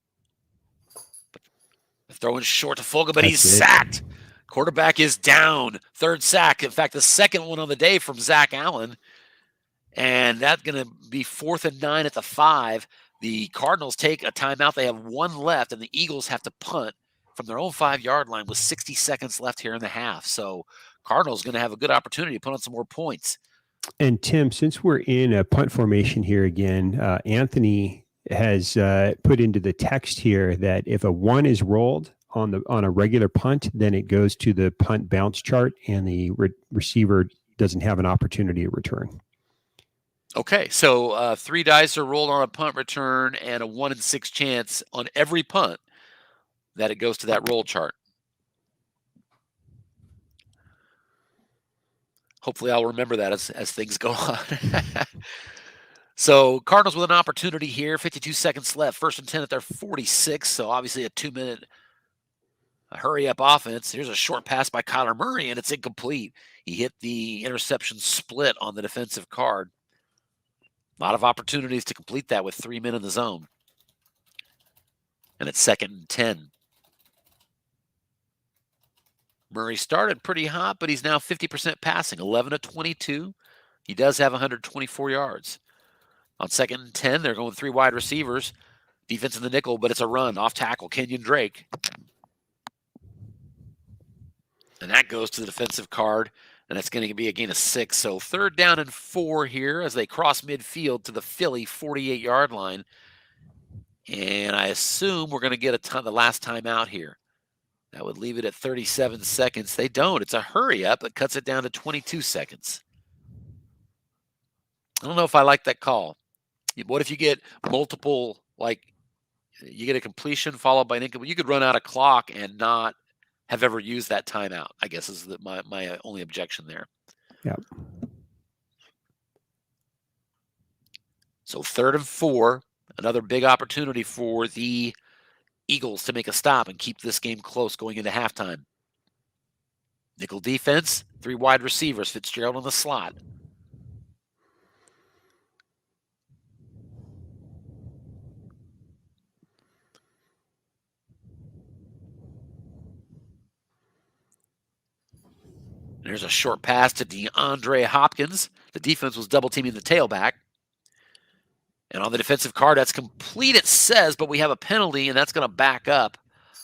Throwing short to Fulgham, but he's sacked. Quarterback is down. 3rd sack. In fact, the 2nd one on the day from Zach Allen. And that's going to be 4th and 9 at the 5. The Cardinals take a timeout. They have 1 left, and the Eagles have to punt from their own 5-yard line with 60 seconds left here in the half. So Cardinals going to have a good opportunity to put on some more points. And Tim, since we're in a punt formation here again, Anthony has put into the text here that if a 1 is rolled on a regular punt, then it goes to the punt bounce chart, and the receiver doesn't have an opportunity to return. Okay, so 3 dice are rolled on a punt return, and a 1 in 6 chance on every punt that it goes to that roll chart. Hopefully I'll remember that as things go on. So Cardinals with an opportunity here, 52 seconds left, 1st and 10 at their 46. So obviously a 2-minute a hurry-up offense. Here's a short pass by Kyler Murray, and it's incomplete. He hit the interception split on the defensive card. A lot of opportunities to complete that with 3 men in the zone. And it's 2nd and 10. Murray started pretty hot, but he's now 50% passing, 11 of 22. He does have 124 yards. On 2nd and 10, they're going 3 wide receivers. Defense in the nickel, but it's a run. Off tackle, Kenyon Drake. And that goes to the defensive card, and that's going to be a gain of 6. So 3rd down and 4 here as they cross midfield to the Philly 48-yard line. And I assume we're going to get the last time out here. That would leave it at 37 seconds. They don't. It's a hurry up that cuts it down to 22 seconds. I don't know if I like that call. What if you get multiple, like you get a completion followed by an incomplete? You could run out of clock and not have ever used that timeout, I guess is my only objection there. Yeah. So 3rd and 4, another big opportunity for the Eagles to make a stop and keep this game close going into halftime. Nickel defense, 3 wide receivers, Fitzgerald in the slot. There's a short pass to DeAndre Hopkins. The defense was double teaming the tailback. And on the defensive card, that's complete, it says, but we have a penalty, and that's going to back up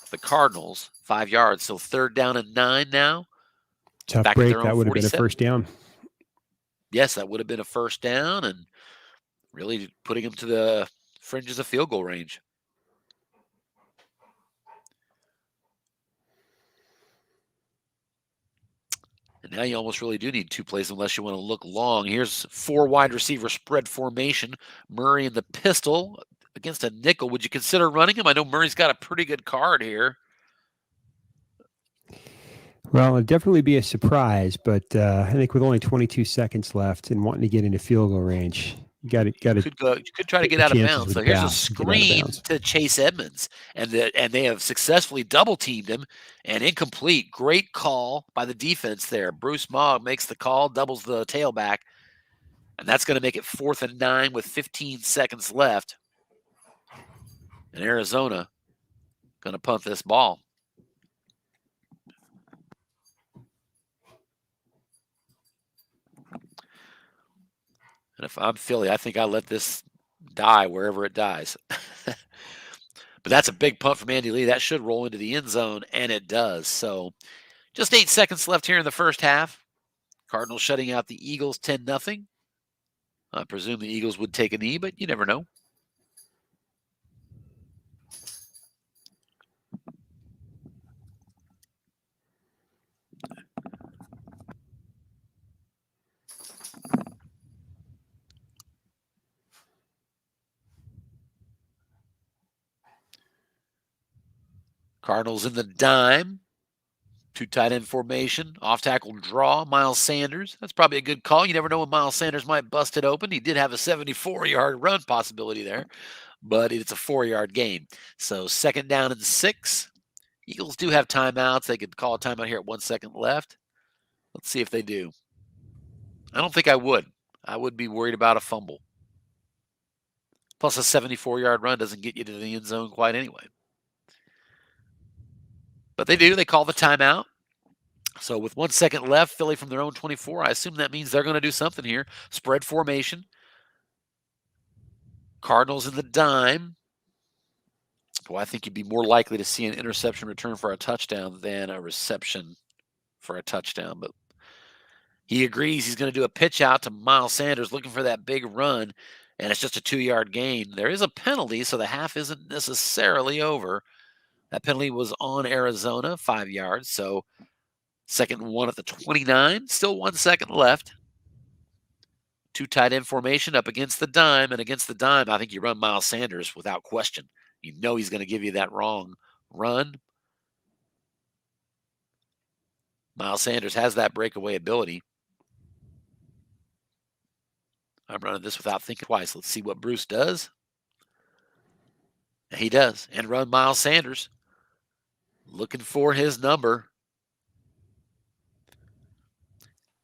the Cardinals 5 yards. So 3rd down and 9 now. Tough Back break. at their That own would have been a 47. first down. Yes, that would have been a first down and really putting him to the fringes of field goal range. And now you almost really do need 2 plays unless you want to look long. Here's 4 wide receiver spread formation. Murray in the pistol against a nickel. Would you consider running him? I know Murray's got a pretty good card here. Well, it'd definitely be a surprise, but I think with only 22 seconds left and wanting to get into field goal range, you got to could try to get out of bounds. So here's a screen bounds to Chase Edmonds, and they have successfully double teamed him and incomplete. Great call by the defense there. Bruce Mogg makes the call, doubles the tailback, and that's going to make it 4th and 9 with 15 seconds left. And Arizona going to punt this ball. And if I'm Philly, I think I let this die wherever it dies. But that's a big punt from Andy Lee. That should roll into the end zone, and it does. So just 8 seconds left here in the first half. Cardinals shutting out the Eagles 10-0. I presume the Eagles would take a knee, but you never know. Cardinals in the dime. 2 tight end formation. Off tackle draw. Miles Sanders. That's probably a good call. You never know when Miles Sanders might bust it open. He did have a 74-yard run possibility there, but it's a 4-yard gain. So 2nd down and 6. Eagles do have timeouts. They could call a timeout here at 1 second left. Let's see if they do. I don't think I would. I would be worried about a fumble. Plus a 74-yard run doesn't get you to the end zone quite anyway. But they do. They call the timeout. So with 1 second left, Philly from their own 24, I assume that means they're going to do something here. Spread formation. Cardinals in the dime. Boy, I think you'd be more likely to see an interception return for a touchdown than a reception for a touchdown. But he agrees he's going to do a pitch out to Miles Sanders looking for that big run, and it's just a 2-yard gain. There is a penalty, so the half isn't necessarily over. That penalty was on Arizona, 5 yards. So 2nd and 1 at the 29. Still 1 second left. 2 tight end formation up against the dime. And against the dime, I think you run Miles Sanders without question. You know he's going to give you that wrong run. Miles Sanders has that breakaway ability. I'm running this without thinking twice. Let's see what Bruce does. He does. And run Miles Sanders. Looking for his number.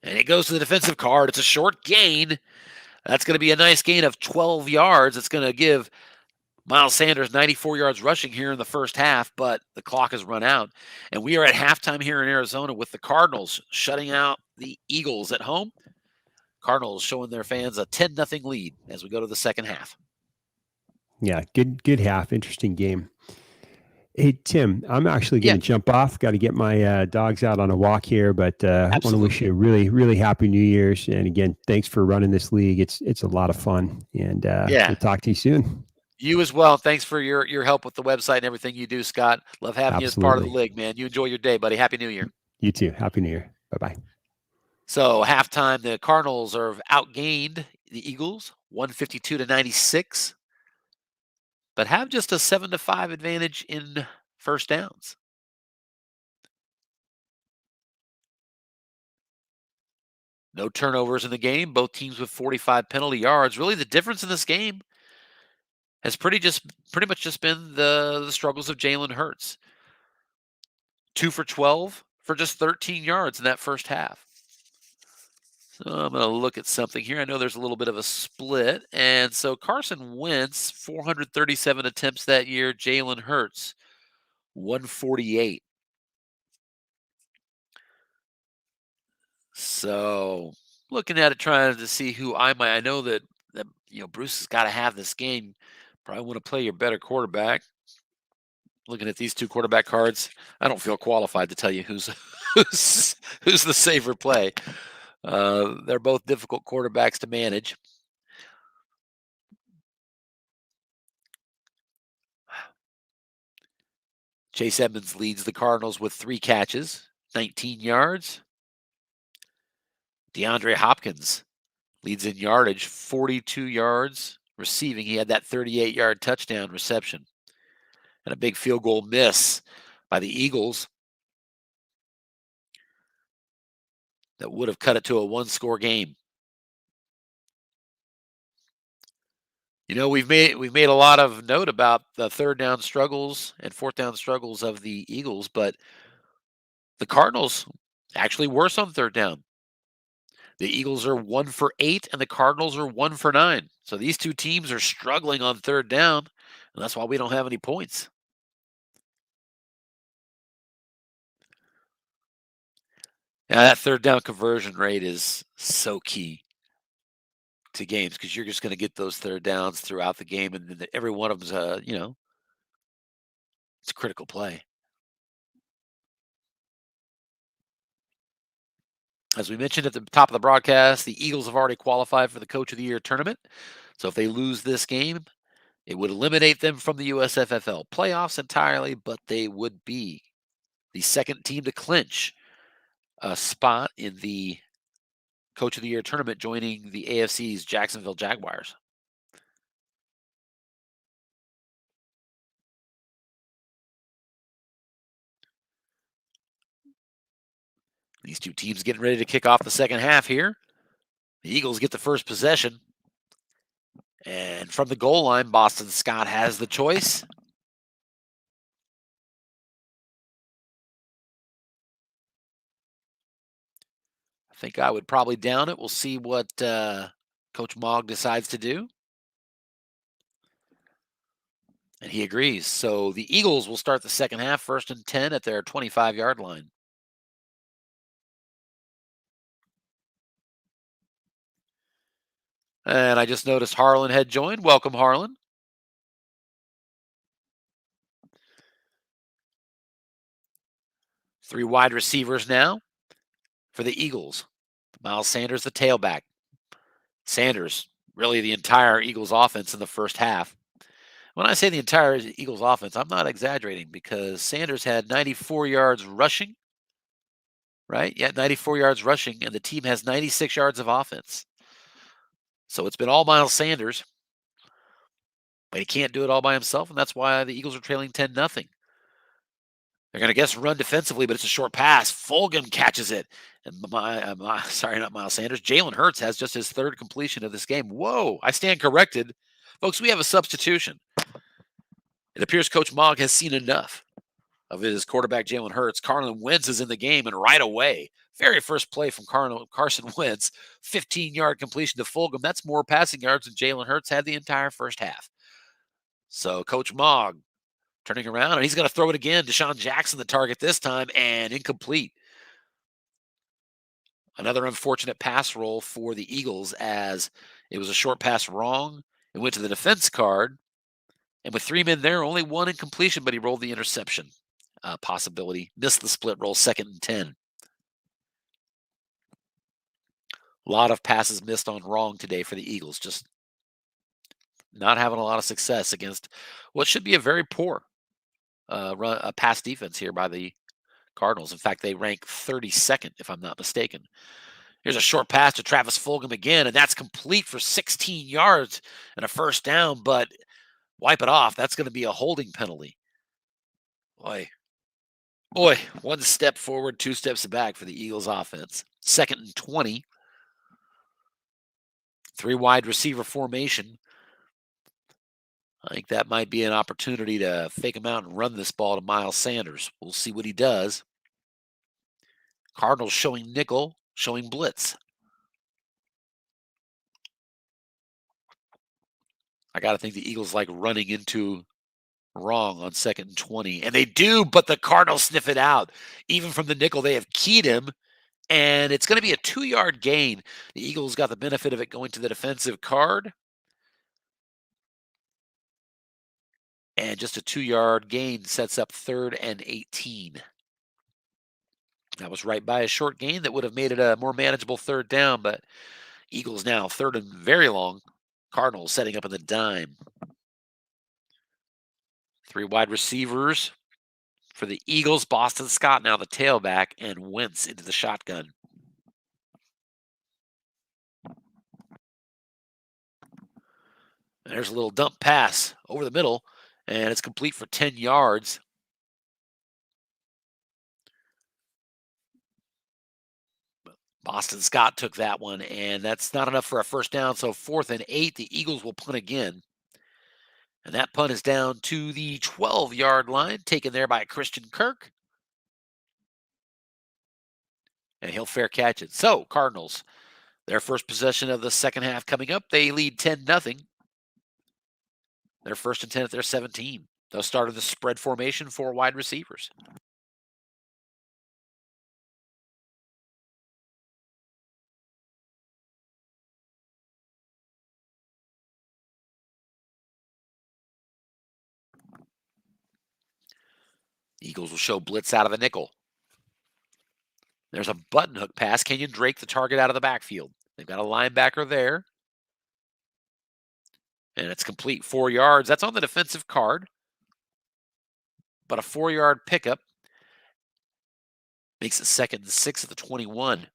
And it goes to the defensive card. It's a short gain. That's going to be a nice gain of 12 yards. It's going to give Miles Sanders 94 yards rushing here in the first half, but the clock has run out. And we are at halftime here in Arizona with the Cardinals shutting out the Eagles at home. Cardinals showing their fans a 10-0 lead as we go to the second half. Yeah, good half. Interesting game. Hey, Tim, I'm actually going to jump off. Got to get my dogs out on a walk here, but I want to wish you a really, really happy New Year's. And again, thanks for running this league. It's a lot of fun. And we'll talk to you soon. You as well. Thanks for your help with the website and everything you do, Scott. Love having you as part of the league, man. You enjoy your day, buddy. Happy New Year. You too. Happy New Year. Bye-bye. So halftime, the Cardinals are outgained the Eagles 152-96, but have just a 7-5 advantage in first downs. No turnovers in the game. Both teams with 45 penalty yards. Really, the difference in this game has pretty much just been the struggles of Jalen Hurts. 2 for 12 for just 13 yards in that first half. So I'm going to look at something here. I know there's a little bit of a split. And so Carson Wentz, 437 attempts that year. Jalen Hurts, 148. So looking at it, trying to see who I know that Bruce has got to have this game. Probably want to play your better quarterback. Looking at these two quarterback cards, I don't feel qualified to tell you who's the safer play. They're both difficult quarterbacks to manage. Chase Edmonds leads the Cardinals with 3 catches, 19 yards. DeAndre Hopkins leads in yardage, 42 yards receiving. He had that 38-yard touchdown reception. And a big field goal miss by the Eagles that would have cut it to a 1-score game. You know, we've made a lot of note about the third down struggles and fourth down struggles of the Eagles, but the Cardinals actually worse on third down. The Eagles are 1 for 8 and the Cardinals are 1 for 9. So these two teams are struggling on third down, and that's why we don't have any points. Now, that third down conversion rate is so key to games because you're just going to get those third downs throughout the game, and every one of them's it's a critical play. As we mentioned at the top of the broadcast, the Eagles have already qualified for the Coach of the Year tournament. So if they lose this game, it would eliminate them from the USFFL playoffs entirely, but they would be the second team to clinch a spot in the Coach of the Year tournament, joining the AFC's Jacksonville Jaguars. These two teams getting ready to kick off the second half here. The Eagles get the first possession. And from the goal line, Boston Scott has the choice. I think I would probably down it. We'll see what Coach Mogg decides to do. And he agrees. So the Eagles will start the second half, 1st and 10 at their 25-yard line. And I just noticed Harlan had joined. Welcome, Harlan. Three wide receivers now for the Eagles. Miles Sanders, the tailback. Sanders, really the entire Eagles offense in the first half. When I say the entire Eagles offense, I'm not exaggerating because Sanders had 94 yards rushing, right? Yeah, 94 yards rushing, and the team has 96 yards of offense. So it's been all Miles Sanders, but he can't do it all by himself, and that's why the Eagles are trailing 10-0. They're going to run defensively, but it's a short pass. Fulgham catches it. And sorry, not Miles Sanders. Jalen Hurts has just his 3rd completion of this game. Whoa, I stand corrected. Folks, we have a substitution. It appears Coach Mogg has seen enough of his quarterback, Jalen Hurts. Carson Wentz is in the game, and right away, very first play from Carson Wentz, 15-yard completion to Fulgham. That's more passing yards than Jalen Hurts had the entire first half. So Coach Mogg turning around, and he's going to throw it again. Deshaun Jackson, the target this time, and incomplete. Another unfortunate pass roll for the Eagles, as it was a short pass wrong. It went to the defense card, and with 3 men there, only one incompletion, but he rolled the interception possibility. Missed the split roll, 2nd and 10. A lot of passes missed on wrong today for the Eagles. Just not having a lot of success against what should be a very poor pass defense here by the Cardinals. In fact, they rank 32nd, if I'm not mistaken. Here's a short pass to Travis Fulgham again, and that's complete for 16 yards and a first down, but wipe it off. That's going to be a holding penalty. Boy, one step forward, 2 steps back for the Eagles offense. 2nd and 20. 3 wide receiver formation. I think that might be an opportunity to fake him out and run this ball to Miles Sanders. We'll see what he does. Cardinals showing nickel, showing blitz. I got to think the Eagles like running into wrong on 2nd and 20. And they do, but the Cardinals sniff it out. Even from the nickel, they have keyed him. And it's going to be a 2-yard gain. The Eagles got the benefit of it going to the defensive card. And just a 2-yard gain sets up 3rd and 18. That was right by a short gain that would have made it a more manageable 3rd down, but Eagles now 3rd and very long. Cardinals setting up in the dime. 3 wide receivers for the Eagles. Boston Scott now the tailback, and Wentz into the shotgun. And there's a little dump pass over the middle, and it's complete for 10 yards. Boston Scott took that one, and that's not enough for a first down. So 4th and 8, the Eagles will punt again. And that punt is down to the 12-yard line, taken there by Christian Kirk. And he'll fair catch it. So Cardinals, their first possession of the second half coming up. They lead 10-0. They're 1st and 10 at their 17. They'll start in the spread formation, 4 wide receivers. Eagles will show blitz out of the nickel. There's a button hook pass. Kenyon Drake, the target out of the backfield. They've got a linebacker there. And it's complete, 4 yards. That's on the defensive card. But a 4-yard pickup makes it 2nd and 6 at the 21.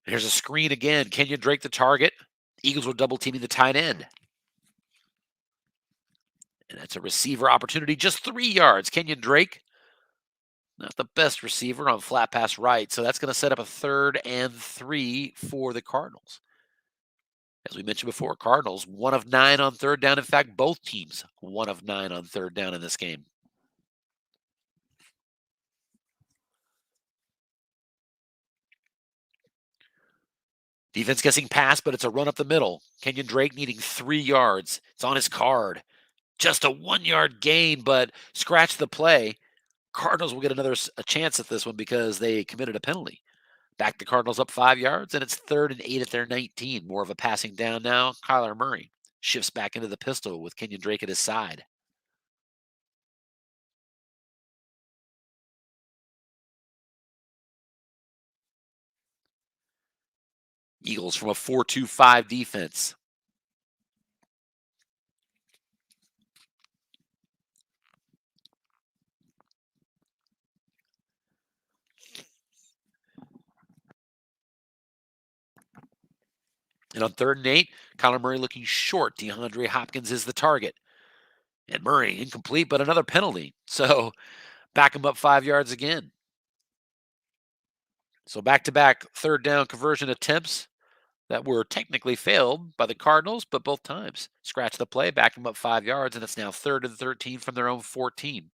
Here's a screen again. Kenyon Drake, the target. Eagles were double teaming the tight end. And that's a receiver opportunity, just 3 yards. Kenyon Drake, not the best receiver on flat pass right. So that's going to set up a 3rd and 3 for the Cardinals. As we mentioned before, Cardinals 1 of 9 on 3rd down. In fact, both teams 1 of 9 on 3rd down in this game. Defense guessing pass, but it's a run up the middle. Kenyon Drake needing 3 yards. It's on his card. Just a 1-yard gain, but scratch the play. Cardinals will get a chance at this one because they committed a penalty. Back the Cardinals up 5 yards, and it's 3rd and 8 at their 19. More of a passing down now. Kyler Murray shifts back into the pistol with Kenyon Drake at his side. Eagles from a 4-2-5 defense. And on 3rd and 8, Kyler Murray looking short. DeAndre Hopkins is the target. And Murray incomplete, but another penalty. So back him up 5 yards again. So back-to-back third down conversion attempts that were technically failed by the Cardinals, but both times scratch the play, back them up 5 yards, and it's now 3rd and 13 from their own 14.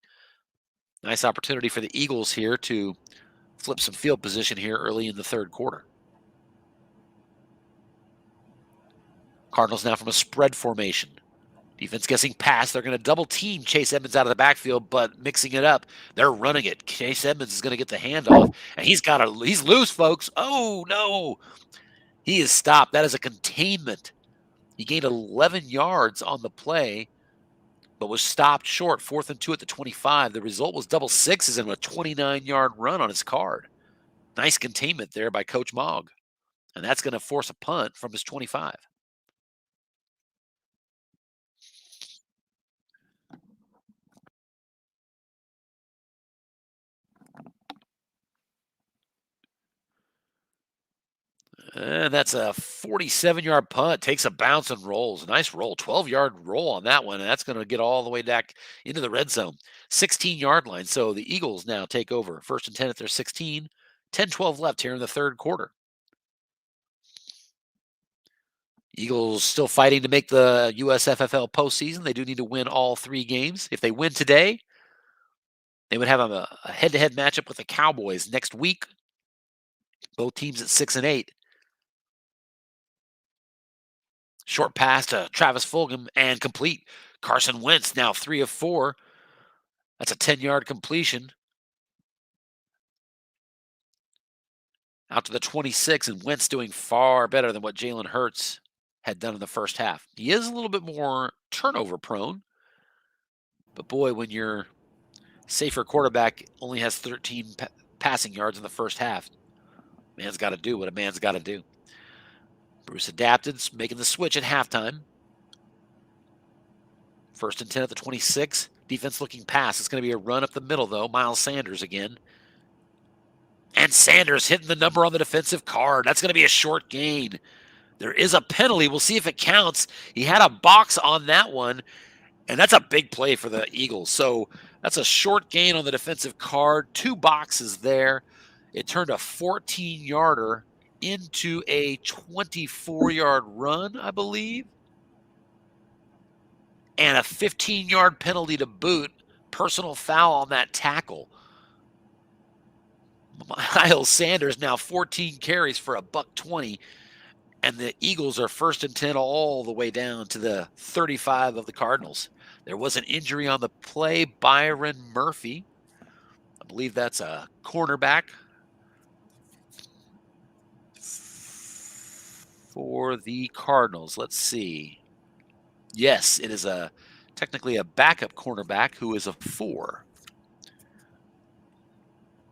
Nice opportunity for the Eagles here to flip some field position here early in the third quarter. Cardinals now from a spread formation. Defense guessing pass. They're going to double team Chase Edmonds out of the backfield, but mixing it up. They're running it. Chase Edmonds is going to get the handoff, and he's loose, folks. Oh, no. He is stopped. That is a containment. He gained 11 yards on the play, but was stopped short, 4th and 2 at the 25. The result was double sixes and a 29-yard run on his card. Nice containment there by Coach Mogg, and that's going to force a punt from his 25. And that's a 47-yard punt. Takes a bounce and rolls. A nice roll. 12-yard roll on that one. And that's going to get all the way back into the red zone. 16-yard line. So the Eagles now take over. 1st and 10 at their 16. 10-12 left here in the third quarter. Eagles still fighting to make the USFFL postseason. They do need to win all 3 games. If they win today, they would have a head-to-head matchup with the Cowboys next week. Both teams at 6 and 8. Short pass to Travis Fulgham and complete. Carson Wentz now 3 of 4. That's a 10-yard completion. Out to the 26, and Wentz doing far better than what Jalen Hurts had done in the first half. He is a little bit more turnover prone, but boy, when your safer quarterback only has 13 passing yards in the first half, man's got to do what a man's got to do. Bruce adapted, making the switch at halftime. 1st and 10 at the 26. Defense looking pass. It's going to be a run up the middle, though. Miles Sanders again. And Sanders hitting the number on the defensive card. That's going to be a short gain. There is a penalty. We'll see if it counts. He had a box on that one, and that's a big play for the Eagles. So that's a short gain on the defensive card. 2 boxes there. It turned a 14-yarder into a 24-yard run, I believe. And a 15-yard penalty to boot. Personal foul on that tackle. Miles Sanders now 14 carries for $120. And the Eagles are 1st and 10 all the way down to the 35 of the Cardinals. There was an injury on the play. Byron Murphy. I believe that's a cornerback for the Cardinals. Let's see. Yes, it is technically a backup cornerback who is a 4.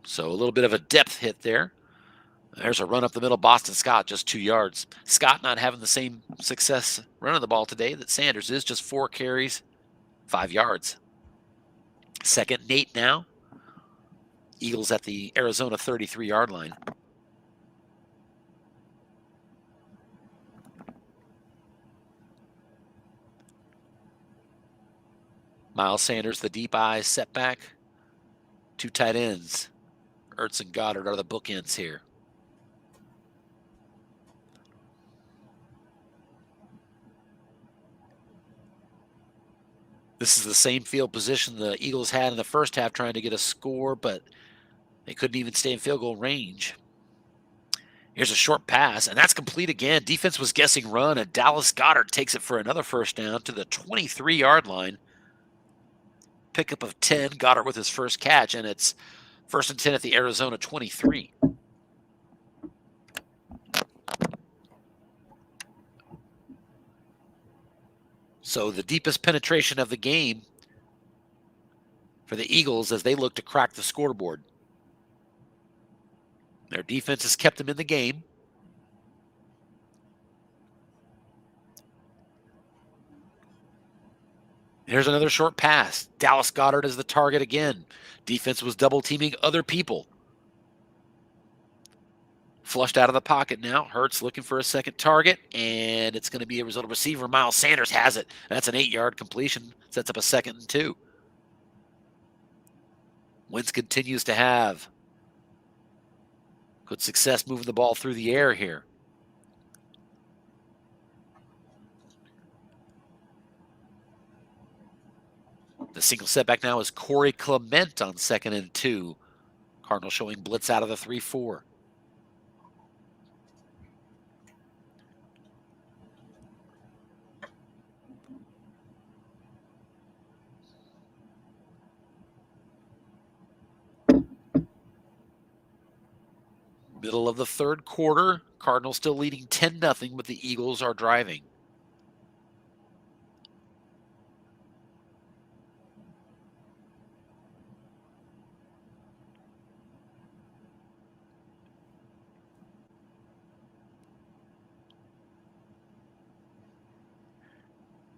So a little bit of a depth hit there. There's a run up the middle. Boston Scott, just 2 yards. Scott not having the same success running the ball today that Sanders is. Just 4 carries, 5 yards. 2nd and 8 now. Eagles at the Arizona 33-yard line. Miles Sanders, the deep eyes, setback. 2 tight ends. Ertz and Goddard are the bookends here. This is the same field position the Eagles had in the first half trying to get a score, but they couldn't even stay in field goal range. Here's a short pass, and that's complete again. Defense was guessing run, and Dallas Goedert takes it for another 1st down to the 23-yard line. Pickup of 10, Goddard with his first catch, and it's 1st and 10 at the Arizona 23. So the deepest penetration of the game for the Eagles as they look to crack the scoreboard. Their defense has kept them in the game. Here's another short pass. Dallas Goedert is the target again. Defense was double teaming other people. Flushed out of the pocket now. Hurts looking for a second target, and it's going to be a result of receiver. Miles Sanders has it. That's an 8-yard completion. Sets up a 2nd and 2. Wentz continues to have Good success moving the ball through the air here. The single setback now is Corey Clement on 2nd and 2. Cardinals showing blitz out of the 3-4. Middle of the 3rd quarter. Cardinals still leading 10-0, but the Eagles are driving.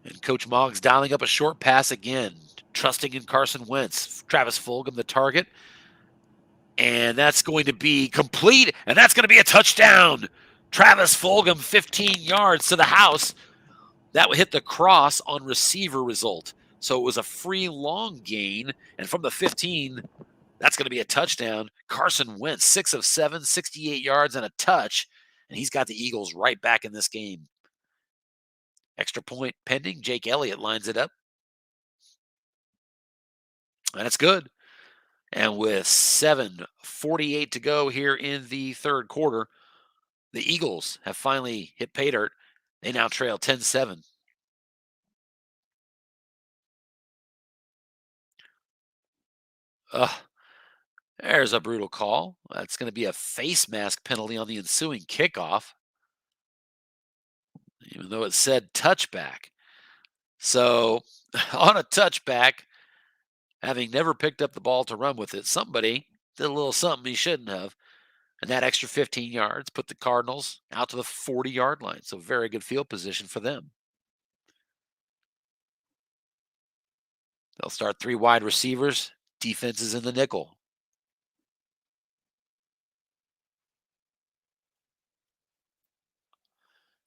And Coach Moggs dialing up a short pass again, trusting in Carson Wentz. Travis Fulgham, the target. And that's going to be complete, and that's going to be a touchdown. Travis Fulgham, 15 yards to the house. That would hit the cross on receiver result. So it was a free long gain, and from the 15, that's going to be a touchdown. Carson Wentz, 6 of 7, 68 yards and a touch, and he's got the Eagles right back in this game. Extra point pending. Jake Elliott lines it up. And it's good. And with 7:48 to go here in the 3rd quarter, the Eagles have finally hit pay dirt. They now trail 10-7. There's a brutal call. That's going to be a face mask penalty on the ensuing kickoff, even though it said touchback. So on a touchback, having never picked up the ball to run with it, somebody did a little something he shouldn't have. And that extra 15 yards put the Cardinals out to the 40-yard line. So very good field position for them. They'll start 3 wide receivers. Defense is in the nickel.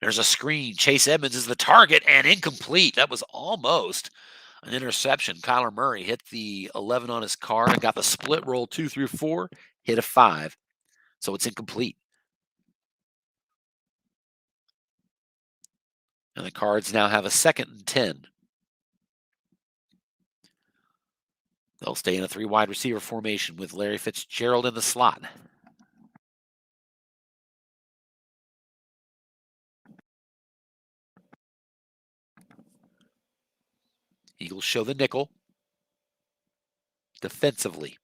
There's a screen. Chase Edmonds is the target and incomplete. That was almost an interception. Kyler Murray hit the 11 on his card and got the split roll 2 through 4, hit a 5. So it's incomplete. And the Cards now have a 2nd and 10. They'll stay in a 3 wide receiver formation with Larry Fitzgerald in the slot. Eagles show the nickel defensively.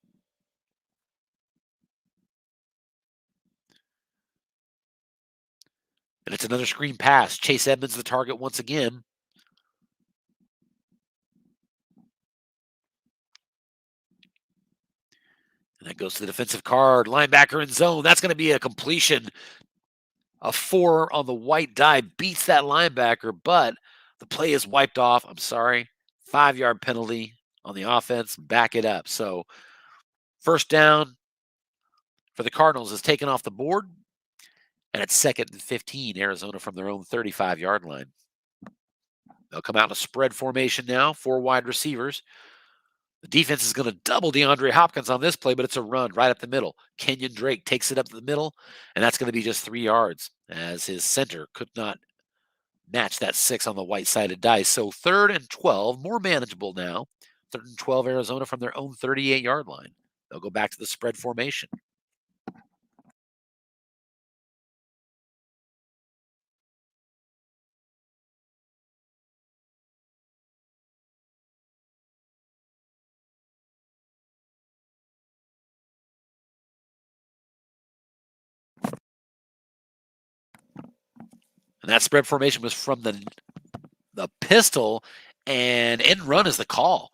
And it's another screen pass. Chase Edmonds the target once again. And that goes to the defensive card. Linebacker in zone. That's going to be a completion. A 4 on the white die beats that linebacker, but the play is wiped off. I'm sorry. 5-yard penalty on the offense. Back it up. So first down for the Cardinals is taken off the board. And it's 2nd and 15, Arizona from their own 35-yard line. They'll come out in a spread formation now, 4 wide receivers. The defense is going to double DeAndre Hopkins on this play, but it's a run right up the middle. Kenyon Drake takes it up the middle, and that's going to be just 3 yards as his center could not match that 6 on the white-sided dice. So 3rd and 12, more manageable now. 3rd and 12, Arizona from their own 38-yard line. They'll go back to the spread formation. And that spread formation was from the pistol, and end run is the call.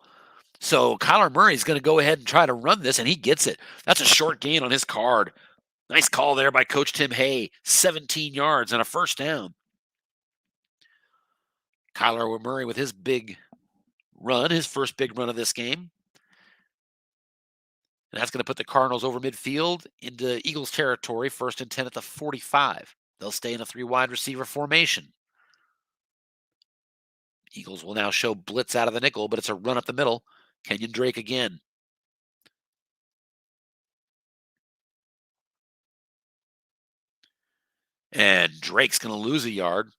So Kyler Murray is going to go ahead and try to run this, and he gets it. That's a short gain on his card. Nice call there by Coach Tim Hay. 17 yards and a first down. Kyler Murray with his big run, his first big run of this game. And that's going to put the Cardinals over midfield into Eagles territory, 1st and 10 at the 45. They'll stay in a 3 wide receiver formation. Eagles will now show blitz out of the nickel, but it's a run up the middle. Kenyon Drake again. And Drake's going to lose a yard.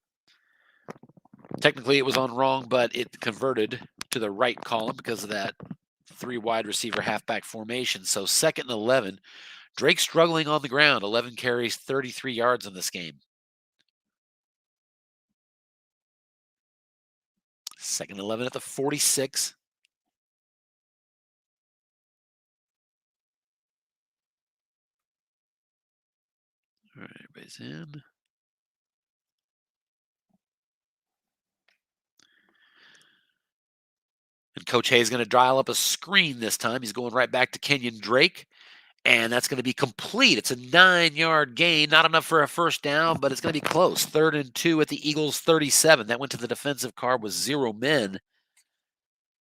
Technically, it was on wrong, but it converted to the right column because of that 3 wide receiver halfback formation. So 2nd and 11. Drake struggling on the ground. 11 carries, 33 yards in this game. 2nd and 11 at the 46. All right, everybody's in. And Coach Hayes going to dial up a screen this time. He's going right back to Kenyon Drake. And that's going to be complete. It's a 9-yard gain. Not enough for a first down, but it's going to be close. 3rd and 2 at the Eagles' 37. That went to the defensive card with 0 men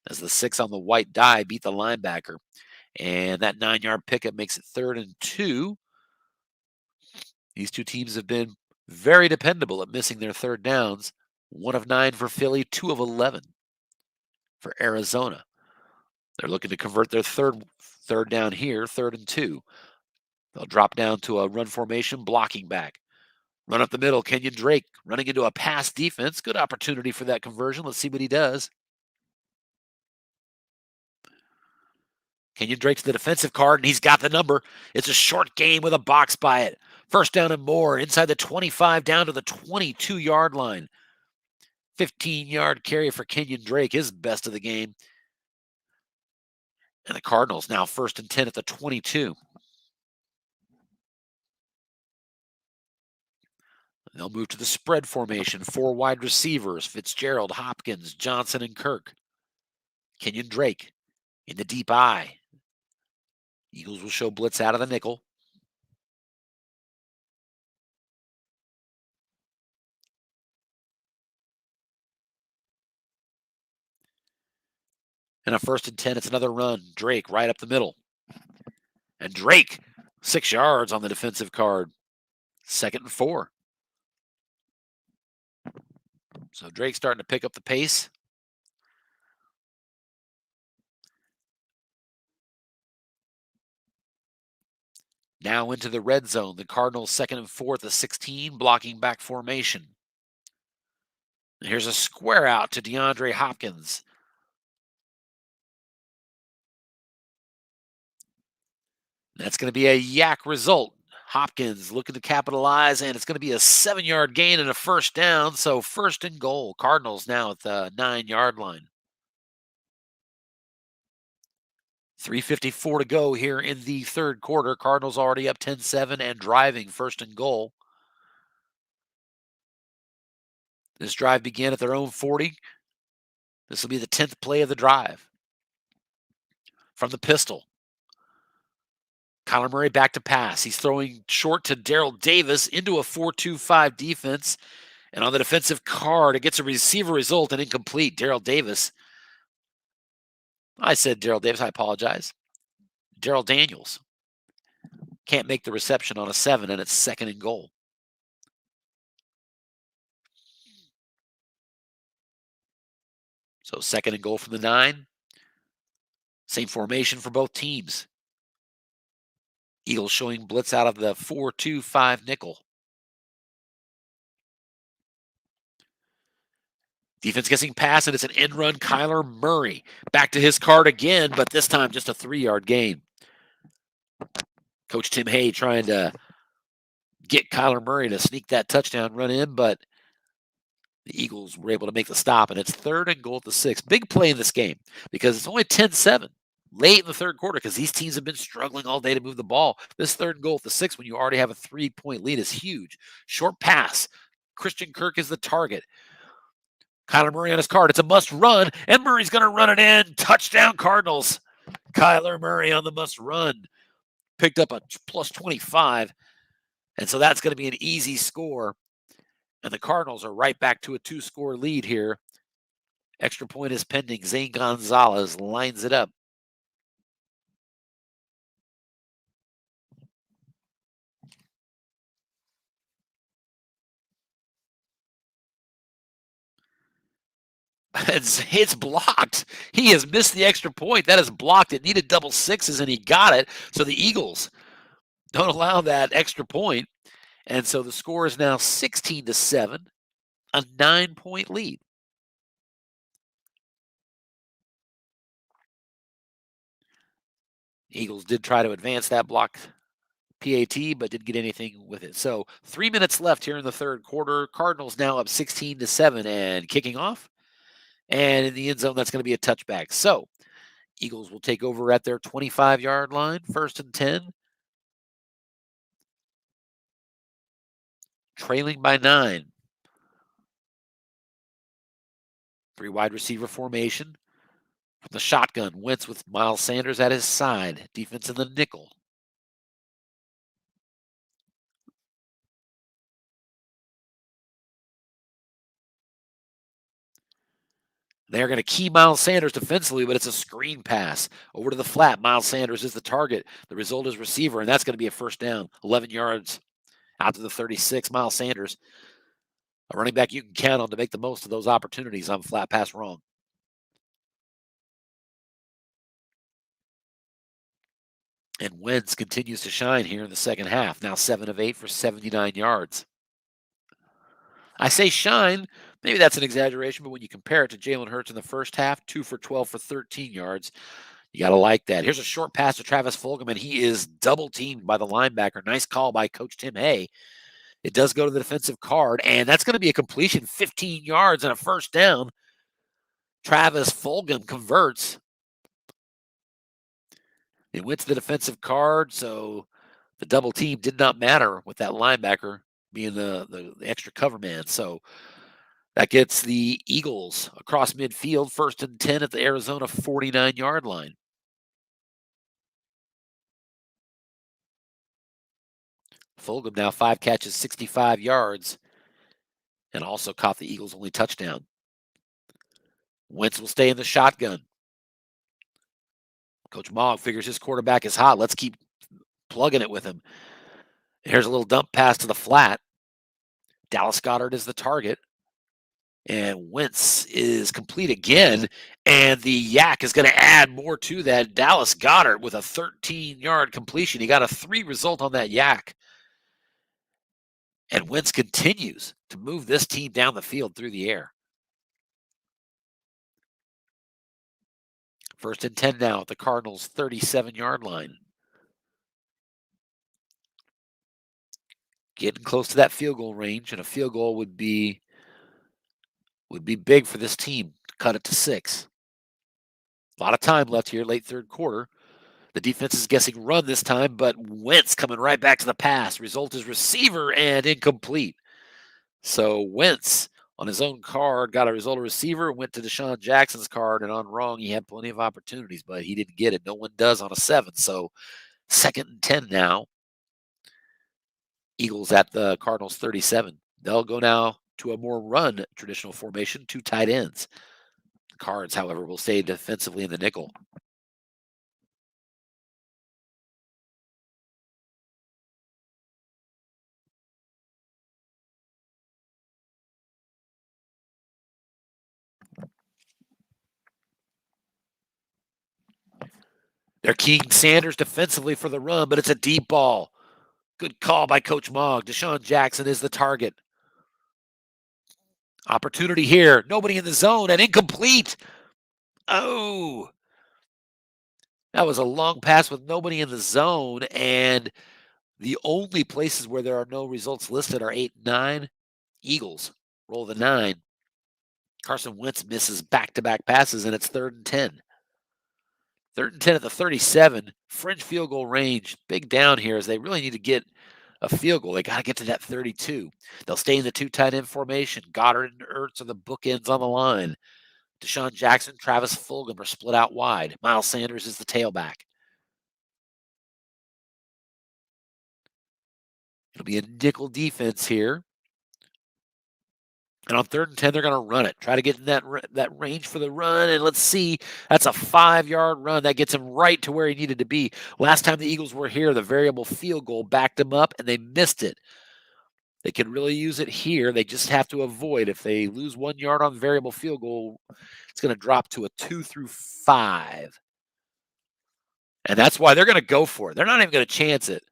as the 6 on the white die beat the linebacker. And that 9-yard pickup makes it 3rd and 2. These two teams have been very dependable at missing their third downs. 1 of 9 for Philly, 2 of 11 for Arizona. They're looking to convert their third down here, 3rd and 2. They'll drop down to a run formation, blocking back. Run up the middle, Kenyon Drake running into a pass defense. Good opportunity for that conversion. Let's see what he does. Kenyon Drake's the defensive card, and he's got the number. It's a short game with a box by it. 1st down and more, inside the 25 down to the 22-yard line. 15-yard carry for Kenyon Drake, his best of the game. And the Cardinals now 1st and 10 at the 22. They'll move to the spread formation. 4 wide receivers, Fitzgerald, Hopkins, Johnson, and Kirk. Kenyon Drake in the deep eye. Eagles will show blitz out of the nickel. And a 1st and 10, it's another run. Drake right up the middle. And Drake, 6 yards on the defensive card. 2nd and 4. So Drake's starting to pick up the pace. Now into the red zone. The Cardinals 2nd and 4 at the 16, blocking back formation. And here's a square out to DeAndre Hopkins. That's going to be a yak result. Hopkins looking to capitalize, and it's going to be a 7-yard gain and a 1st down. So 1st and goal. Cardinals now at the 9-yard line. 3:54 to go here in the 3rd quarter. Cardinals already up 10-7 and driving 1st and goal. This drive began at their own 40. This will be the 10th play of the drive. From the pistol. Kyler Murray back to pass. He's throwing short to Darrell Davis into a 4-2-5 defense. And on the defensive card, it gets a receiver result and incomplete. Darrell Davis. I said Darrell Davis. I apologize. Darrell Daniels can't make the reception on a 7, and it's 2nd and goal. So 2nd and goal from the 9. Same formation for both teams. Eagles showing blitz out of the 4-2-5 nickel. Defense guessing pass, and it's an end run. Kyler Murray back to his card again, but this time just a 3-yard gain. Coach Tim Hay trying to get Kyler Murray to sneak that touchdown run in, but the Eagles were able to make the stop, and it's 3rd and goal at the 6. Big play in this game because it's only 10-7 late in the 3rd quarter because these teams have been struggling all day to move the ball. This 3rd and goal at the 6 when you already have a 3-point lead is huge. Short pass. Christian Kirk is the target. Kyler Murray on his card. It's a must run, and Murray's going to run it in. Touchdown, Cardinals. Kyler Murray on the must run. Picked up a plus 25, and so that's going to be an easy score. And the Cardinals are right back to a 2-score lead here. Extra point is pending. Zane Gonzalez lines it up. It's blocked. He has missed the extra point. That is blocked. It needed double sixes, and he got it. So the Eagles don't allow that extra point. And so the score is now 16-7, a 9-point lead. Eagles did try to advance that block PAT, but didn't get anything with it. So 3 minutes left here in the third quarter. Cardinals now up 16-7 and kicking off. And in the end zone, that's going to be a touchback. So Eagles will take over at their 25-yard line, 1st and 10. Trailing by 9. 3 wide receiver formation. From the shotgun, Wentz with Miles Sanders at his side. Defense in the nickel. They're going to key Miles Sanders defensively, but it's a screen pass. Over to the flat. Miles Sanders is the target. The result is receiver, and that's going to be a first down. 11 yards out to the 36. Miles Sanders, a running back you can count on to make the most of those opportunities on flat pass wrong. And Wentz continues to shine here in the second half. Now 7 of 8 for 79 yards. I say shine, maybe that's an exaggeration, but when you compare it to Jalen Hurts in the first half, 2 for 12 for 13 yards, you got to like that. Here's a short pass to Travis Fulgham, and he is double teamed by the linebacker. Nice call by Coach Tim Hay. It does go to the defensive card, and that's going to be a completion, 15 yards and a first down. Travis Fulgham converts. It went to the defensive card, so the double team did not matter with that linebacker being the extra cover man. So that gets the Eagles across midfield, 1st and 10 at the Arizona 49-yard line. Fulgham now 5 catches, 65 yards, and also caught the Eagles' only touchdown. Wentz will stay in the shotgun. Coach Mogg figures his quarterback is hot. Let's keep plugging it with him. Here's a little dump pass to the flat. Dallas Goedert is the target. And Wentz is complete again. And the yak is going to add more to that. Dallas Goedert with a 13-yard completion. He got a 3 result on that yak. And Wentz continues to move this team down the field through the air. 1st and 10 now at the Cardinals' 37-yard line. Getting close to that field goal range, and a field goal would be big for this team to cut it to 6. A lot of time left here, late third quarter. The defense is guessing run this time, but Wentz coming right back to the pass. Result is receiver and incomplete. So Wentz on his own card got a result of receiver, went to Deshaun Jackson's card, and on wrong, he had plenty of opportunities, but he didn't get it. No one does on a 7. So 2nd and 10 now. Eagles at the Cardinals 37. They'll go now to a more run traditional formation, 2 tight ends. The Cards, however, will stay defensively in the nickel. They're keying Sanders defensively for the run, but it's a deep ball. Good call by Coach Mogg. Deshaun Jackson is the target. Opportunity here. Nobody in the zone and incomplete. Oh. That was a long pass with nobody in the zone, and the only places where there are no results listed are 8 and 9. Eagles roll the 9. Carson Wentz misses back-to-back passes, and it's 3rd and 10. 3rd and 10 at the 37. Fringe field goal range. Big down here as they really need to get a field goal. They got to get to that 32. They'll stay in the 2 tight end formation. Goddard and Ertz are the bookends on the line. Deshaun Jackson, Travis Fulgham are split out wide. Miles Sanders is the tailback. It'll be a nickel defense here. And on 3rd and 10, they're going to run it. Try to get in that range for the run. And let's see, that's a 5-yard run. That gets him right to where he needed to be. Last time the Eagles were here, the variable field goal backed them up, and they missed it. They could really use it here. They just have to avoid. If they lose 1 yard on variable field goal, it's going to drop to a 2 through 5. And that's why they're going to go for it. They're not even going to chance it.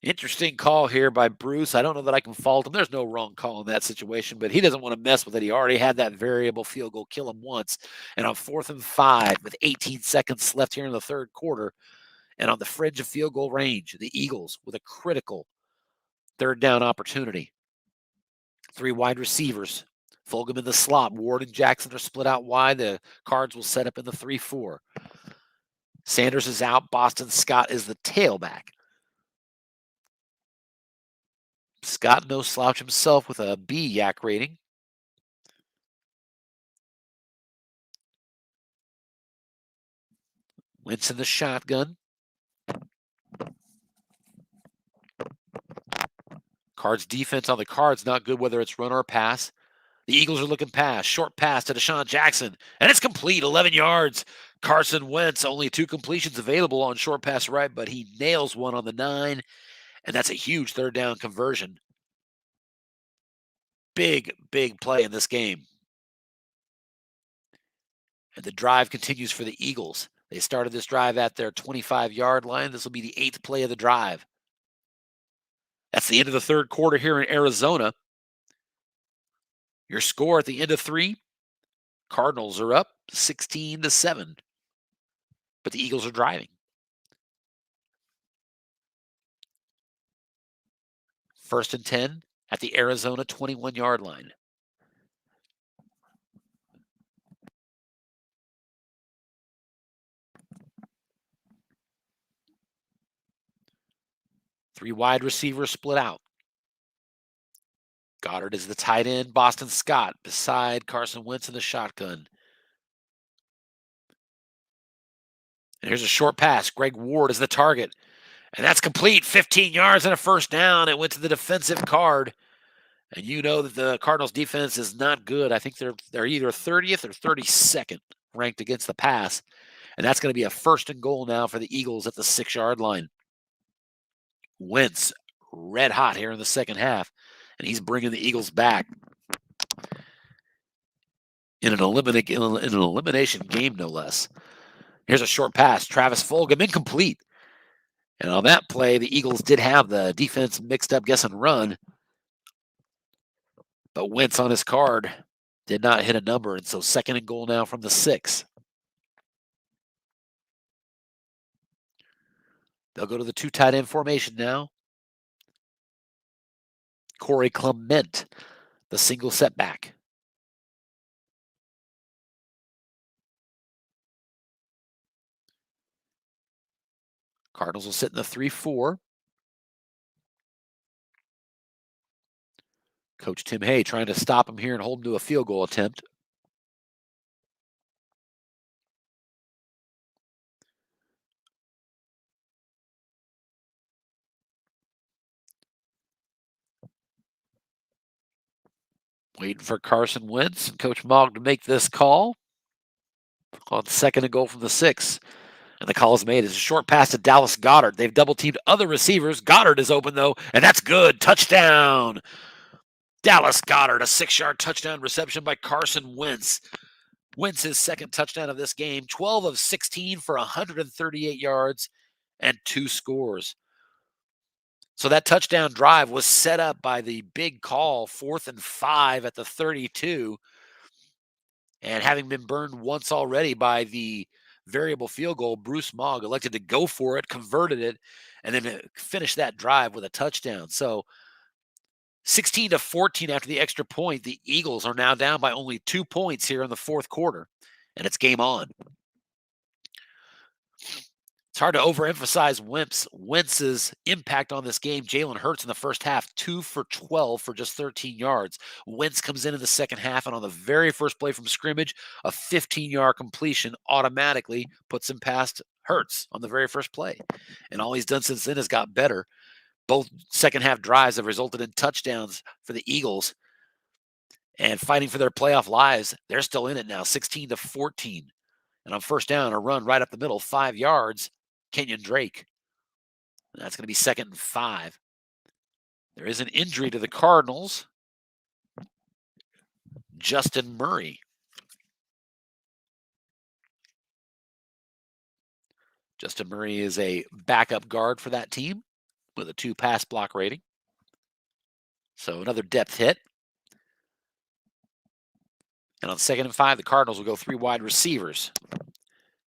Interesting call here by Bruce. I don't know that I can fault him. There's no wrong call in that situation, but he doesn't want to mess with it. He already had that variable field goal kill him once. And on 4th and 5 with 18 seconds left here in the third quarter and on the fringe of field goal range, the Eagles with a critical third down opportunity. 3 wide receivers. Fulgham in the slot. Ward and Jackson are split out wide. The Cards will set up in the 3-4. Sanders is out. Boston Scott is the tailback. Scott, no slouch himself with a B yak rating. Wentz in the shotgun. Cards defense on the Cards, not good whether it's run or pass. The Eagles are looking pass. Short pass to Deshaun Jackson. And it's complete, 11 yards. Carson Wentz, only 2 completions available on short pass right, but he nails one on the 9. And that's a huge third down conversion. Big, big play in this game. And the drive continues for the Eagles. They started this drive at their 25-yard line. This will be the 8th play of the drive. That's the end of the third quarter here in Arizona. Your score at the end of 3, Cardinals are up 16-7. But the Eagles are driving. First and 10 at the Arizona 21-yard line. Three wide receivers split out. Goddard is the tight end. Boston Scott beside Carson Wentz in the shotgun. And here's a short pass. Greg Ward is the target. And that's complete. 15 yards and a first down. It went to the defensive card. And you know that the Cardinals defense is not good. I think they're either 30th or 32nd ranked against the pass. And that's going to be a first and goal now for the Eagles at the 6-yard line. Wentz red hot here in the second half. And he's bringing the Eagles back in an elimination game, no less. Here's a short pass. Travis Fulgham incomplete. And on that play, the Eagles did have the defense mixed up, guess and run. But Wentz on his card did not hit a number. And so second and goal now from the 6. They'll go to the 2 tight end formation now. Corey Clement, the single setback. Cardinals will sit in the 3-4. Coach Tim Hay trying to stop him here and hold him to a field goal attempt. Waiting for Carson Wentz and Coach Mogg to make this call on second and goal from the 6. And the call is made. It's a short pass to Dallas Goedert. They've double-teamed other receivers. Goedert is open, though, and that's good. Touchdown. Dallas Goedert, a 6-yard touchdown reception by Carson Wentz. Wentz's second touchdown of this game. 12 of 16 for 138 yards and 2 scores. So that touchdown drive was set up by the big call, 4th and 5 at the 32. And having been burned once already by the variable field goal, Bruce Mogg elected to go for it, converted it, and then finished that drive with a touchdown. So 16-14 after the extra point, the Eagles are now down by only 2 points here in the fourth quarter, and it's game on. It's hard to overemphasize Wentz's impact on this game. Jalen Hurts in the first half, 2 for 12 for just 13 yards. Wentz comes in the second half, and on the very first play from scrimmage, a 15-yard completion automatically puts him past Hurts on the very first play. And all he's done since then has got better. Both second half drives have resulted in touchdowns for the Eagles. And fighting for their playoff lives, they're still in it now, 16-14. And on first down, a run right up the middle, 5 yards. Kenyon Drake. And that's going to be 2nd and 5. There is an injury to the Cardinals. Justin Murray. Justin Murray is a backup guard for that team. with a 2 pass block rating. So another depth hit. And on 2nd and 5, the Cardinals will go 3 wide receivers.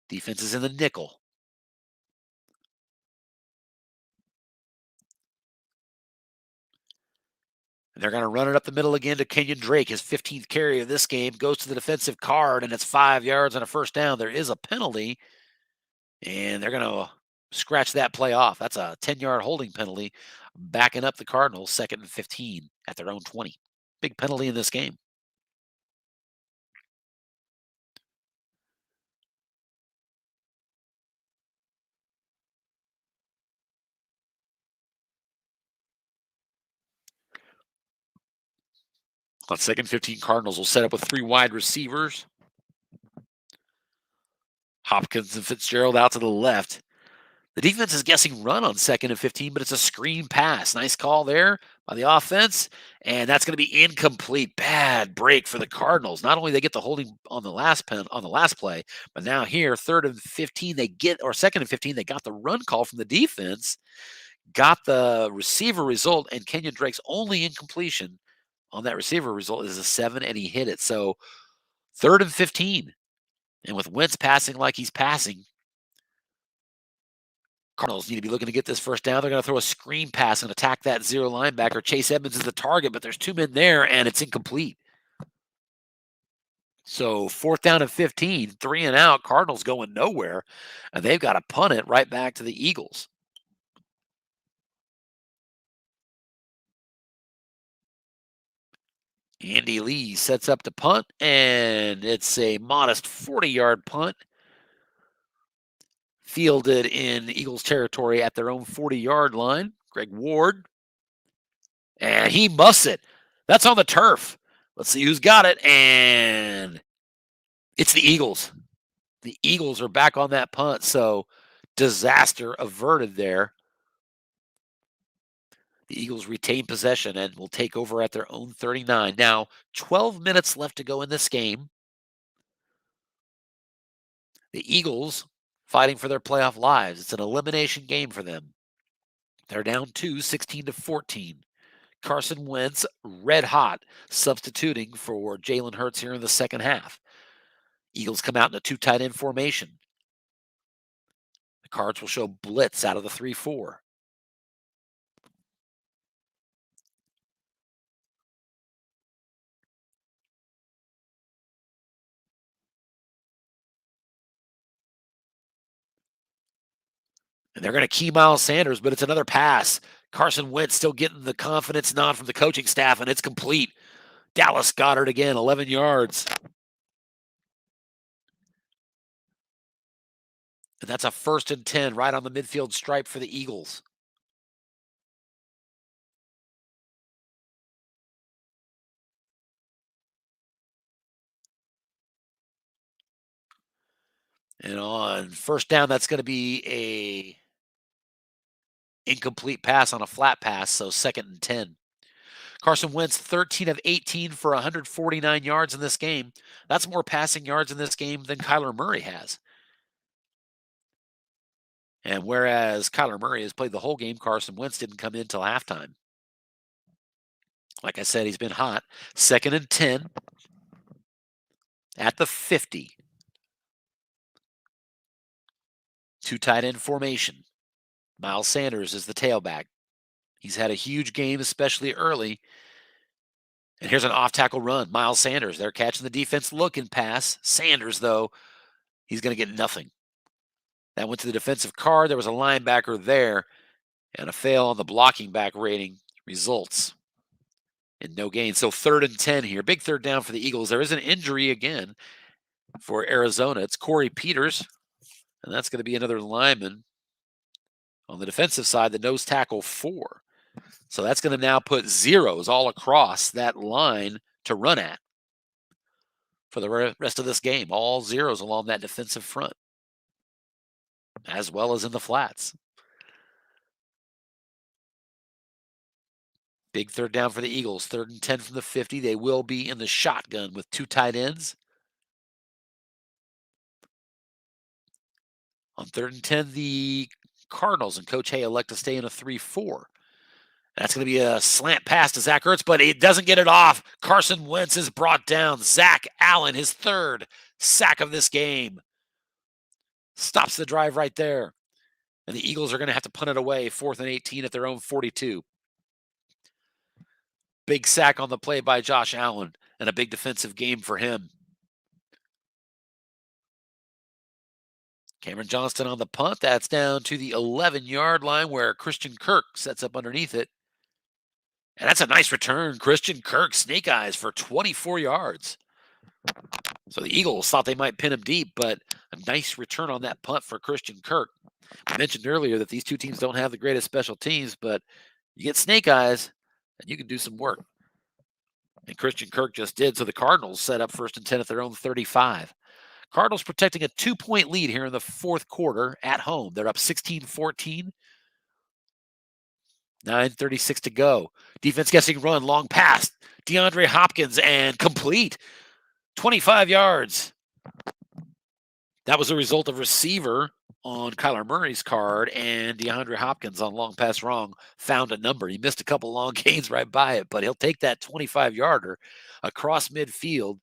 Defense is in the nickel. And they're going to run it up the middle again to Kenyon Drake. His 15th carry of this game goes to the defensive card, and it's 5 yards and a first down. There is a penalty, and they're going to scratch that play off. That's a 10-yard holding penalty, backing up the Cardinals 2nd and 15 at their own 20. Big penalty in this game. On 2nd and 15, Cardinals will set up with 3 wide receivers. Hopkins and Fitzgerald out to the left. The defense is guessing run on 2nd and 15, but it's a screen pass. Nice call there by the offense, and that's going to be incomplete. Bad break for the Cardinals. Not only they get the holding on the last play, but now here, 3rd and 15, they get, or 2nd and 15, they got the run call from the defense, got the receiver result, and Kenyon Drake's only incompletion on that receiver result is a 7, and he hit it. So 3rd and 15, and with Wentz passing like he's passing, Cardinals need to be looking to get this first down. They're going to throw a screen pass and attack that 0 linebacker. Chase Edmonds is the target, but there's 2 men there, and it's incomplete. So 4th down and 15, 3 and out. Cardinals going nowhere, and they've got to punt it right back to the Eagles. Andy Lee sets up to punt, and it's a modest 40-yard punt. Fielded in Eagles territory at their own 40-yard line. Greg Ward. And he muffs it. That's on the turf. Let's see who's got it. And it's the Eagles. The Eagles are back on that punt. So disaster averted there. The Eagles retain possession and will take over at their own 39. Now, 12 minutes left to go in this game. The Eagles fighting for their playoff lives. It's an elimination game for them. They're down 2, 16-14. Carson Wentz, red hot, substituting for Jalen Hurts here in the second half. Eagles come out in a 2 tight end formation. The Cards will show blitz out of the 3-4. And they're going to key Miles Sanders, but it's another pass. Carson Wentz still getting the confidence nod from the coaching staff, and it's complete. Dallas Goedert again, 11 yards. And that's a 1st and 10 right on the midfield stripe for the Eagles. And on 1st down, that's going to be a incomplete pass on a flat pass, so 2nd and 10. Carson Wentz, 13 of 18 for 149 yards in this game. That's more passing yards in this game than Kyler Murray has. And whereas Kyler Murray has played the whole game, Carson Wentz didn't come in until halftime. Like I said, he's been hot. 2nd and 10 at the 50. 2 tight end formation. Miles Sanders is the tailback. He's had a huge game, especially early. And here's an off-tackle run. Miles Sanders, they're catching the defense looking pass. Sanders, though, he's going to get nothing. That went to the defensive card. There was a linebacker there, and a fail on the blocking back rating results in no gain. So 3rd and 10 here. Big 3rd down for the Eagles. There is an injury again for Arizona. It's Corey Peters, and that's going to be another lineman on the defensive side, the nose tackle 4. So that's going to now put zeros all across that line to run at for the rest of this game. All zeros along that defensive front, as well as in the flats. Big 3rd down for the Eagles. 3rd and 10 from the 50. They will be in the shotgun with 2 tight ends. On 3rd and 10, the Cardinals, and Coach Hay elect to stay in a 3-4. That's going to be a slant pass to Zach Ertz, but it doesn't get it off. Carson Wentz is brought down. Zach Allen, his third sack of this game. Stops the drive right there. And the Eagles are going to have to punt it away, 4th and 18 at their own 42. Big sack on the play by Josh Allen, and a big defensive game for him. Cameron Johnston on the punt. That's down to the 11-yard line where Christian Kirk sets up underneath it. And that's a nice return. Christian Kirk, snake eyes for 24 yards. So the Eagles thought they might pin him deep, but a nice return on that punt for Christian Kirk. I mentioned earlier that these two teams don't have the greatest special teams, but you get snake eyes and you can do some work. And Christian Kirk just did. So the Cardinals set up 1st and 10 at their own 35. Cardinals protecting a 2-point lead here in the 4th quarter at home. They're up 16-14. 9:36 to go. Defense guessing run, long pass. DeAndre Hopkins and complete. 25 yards. That was a result of receiver on Kyler Murray's card, and DeAndre Hopkins on long pass wrong found a number. He missed a couple long gains right by it, but he'll take that 25-yarder across midfield.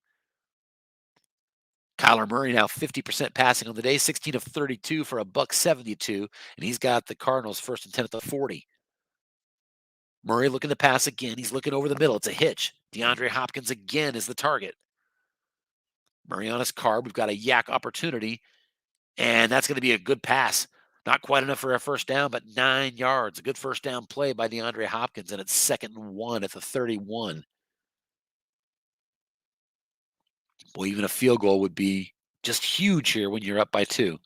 Kyler Murray now 50% passing on the day, 16 of 32 for a $172, and he's got the Cardinals 1st and 10 at the 40. Murray looking to pass again. He's looking over the middle. It's a hitch. DeAndre Hopkins again is the target. Murray on his card. We've got a yak opportunity, and that's going to be a good pass. Not quite enough for a first down, but 9 yards. A good first down play by DeAndre Hopkins, and it's 2nd and 1 at the 31. Well, even a field goal would be just huge here when you're up by 2.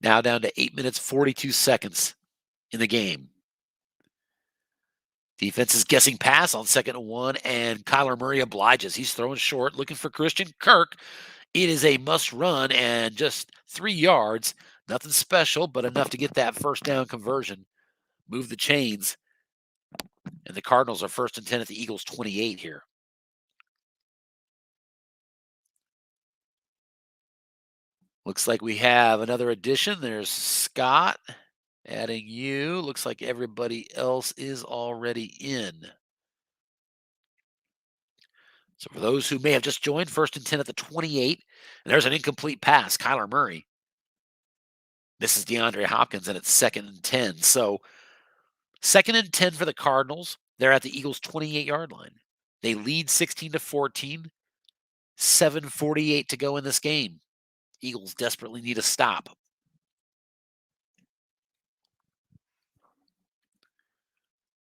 Now down to 8 minutes, 42 seconds in the game. Defense is guessing pass on 2nd and 1, and Kyler Murray obliges. He's throwing short, looking for Christian Kirk. It is a must run and just 3 yards. Nothing special, but enough to get that first down conversion. Move the chains. And the Cardinals are 1st and 10 at the Eagles' 28 here. Looks like we have another addition. There's Scott. Adding you. Looks like everybody else is already in. So for those who may have just joined, 1st and 10 at the 28. And there's an incomplete pass. Kyler Murray. This is DeAndre Hopkins, and it's 2nd and 10. So 2nd and 10 for the Cardinals. They're at the Eagles' 28-yard line. They lead 16-14. 7:48 to go in this game. Eagles desperately need a stop.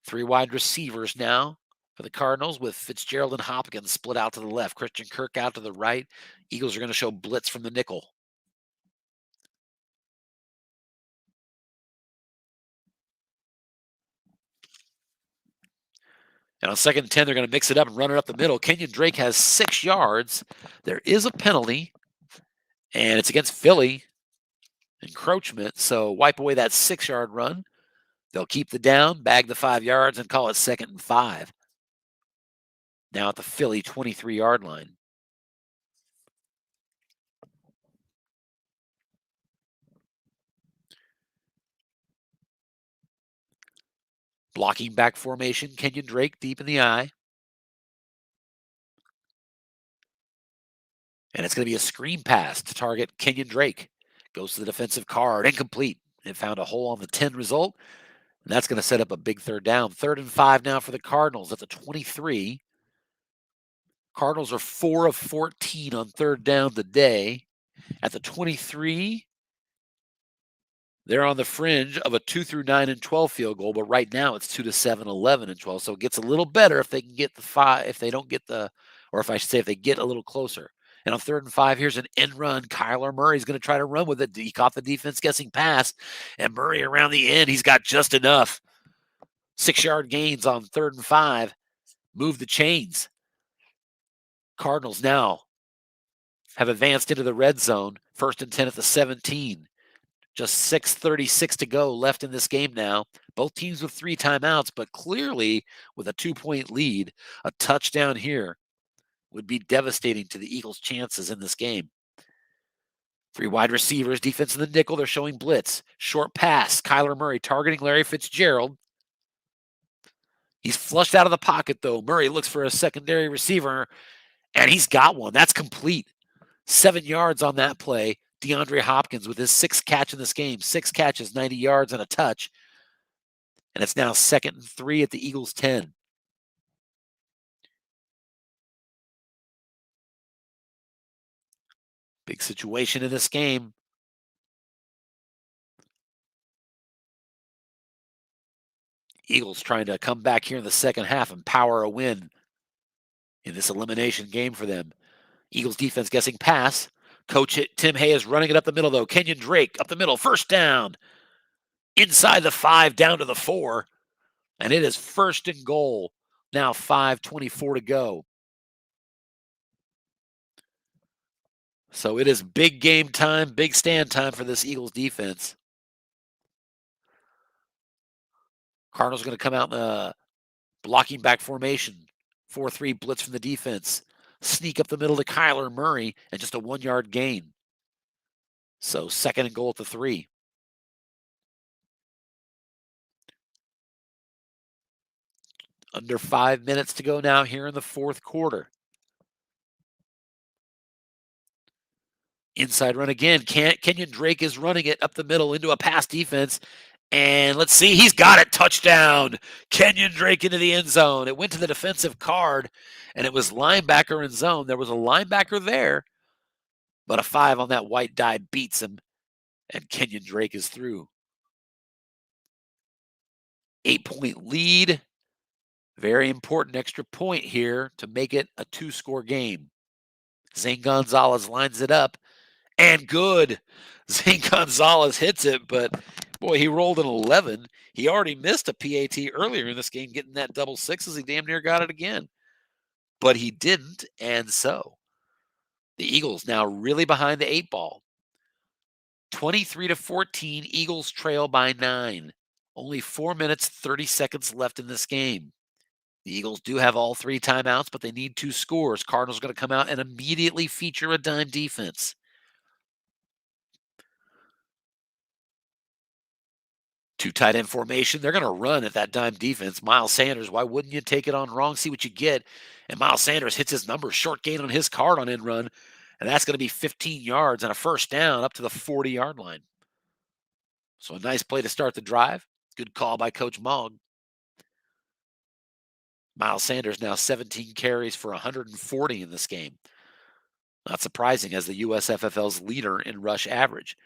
Three wide receivers now for the Cardinals with Fitzgerald and Hopkins split out to the left. Christian Kirk out to the right. Eagles are going to show blitz from the nickel. And on 2nd and 10, they're going to mix it up and run it up the middle. Kenyon Drake has 6 yards. There is a penalty, and it's against Philly. Encroachment, so wipe away that 6-yard run. They'll keep the down, bag the 5 yards, and call it 2nd and 5. Now at the Philly 23-yard line. Blocking back formation, Kenyon Drake deep in the eye. And it's going to be a screen pass to target Kenyon Drake. Goes to the defensive card, incomplete. It found a hole on the 10 result. And that's going to set up a big 3rd down. 3rd and 5 now for the Cardinals at the 23. Cardinals are 4 of 14 on 3rd down today. At the 23, they're on the fringe of a 2 through 9 and 12 field goal, but right now it's 2 to 7, 11 and 12. So it gets a little better if they can get the 5, if they don't get the, or if I should say, if they get a little closer. And on 3rd and 5, here's an end run. Kyler Murray's going to try to run with it. He caught the defense guessing pass, and Murray around the end, he's got just enough. 6-yard gains on 3rd and 5. Move the chains. Cardinals now have advanced into the red zone. 1st and 10 at the 17. Just 6:36 to go left in this game now. Both teams with 3 timeouts, but clearly with a 2-point lead, a touchdown here would be devastating to the Eagles' chances in this game. Three wide receivers, defense in the nickel. They're showing blitz. Short pass. Kyler Murray targeting Larry Fitzgerald. He's flushed out of the pocket, though. Murray looks for a secondary receiver, and he's got one. That's complete. 7 yards on that play. DeAndre Hopkins with his 6th catch in this game. 6 catches, 90 yards, and a touch. And it's now 2nd and 3 at the Eagles' 10. Big situation in this game. Eagles trying to come back here in the second half and power a win in this elimination game for them. Eagles defense guessing pass. Coach Tim Hayes running it up the middle, though. Kenyon Drake up the middle. First down. Inside the 5, down to the 4. And it is 1st and goal. Now 5:24 to go. So it is big game time, big stand time for this Eagles defense. Cardinals going to come out in a blocking back formation. 4-3 blitz from the defense. Sneak up the middle to Kyler Murray and just a 1-yard gain. So 2nd and goal at the 3. Under 5 minutes to go now here in the 4th quarter. Inside run again. Kenyon Drake is running it up the middle into a pass defense. And let's see, he's got it. Touchdown. Kenyon Drake into the end zone. It went to the defensive card, and it was linebacker in zone. There was a linebacker there, but a 5 on that white die beats him, and Kenyon Drake is through. 8-point lead. Very important extra point here to make it a 2-score game. Zane Gonzalez lines it up, and good. Zane Gonzalez hits it, but boy, he rolled an 11. He already missed a PAT earlier in this game, getting that double sixes. He damn near got it again. But he didn't, and so the Eagles now really behind the 8 ball. 23-14, Eagles trail by 9. Only 4 minutes, 30 seconds left in this game. The Eagles do have all 3 timeouts, but they need 2 scores. Cardinals are going to come out and immediately feature a dime defense. Two tight end formation. They're going to run at that dime defense. Miles Sanders, why wouldn't you take it on wrong? See what you get. And Miles Sanders hits his number. Short gain on his card on end run. And that's going to be 15 yards and a first down up to the 40-yard line. So a nice play to start the drive. Good call by Coach Mogg. Miles Sanders now 17 carries for 140 in this game. Not surprising as the USFFL's leader in rush average.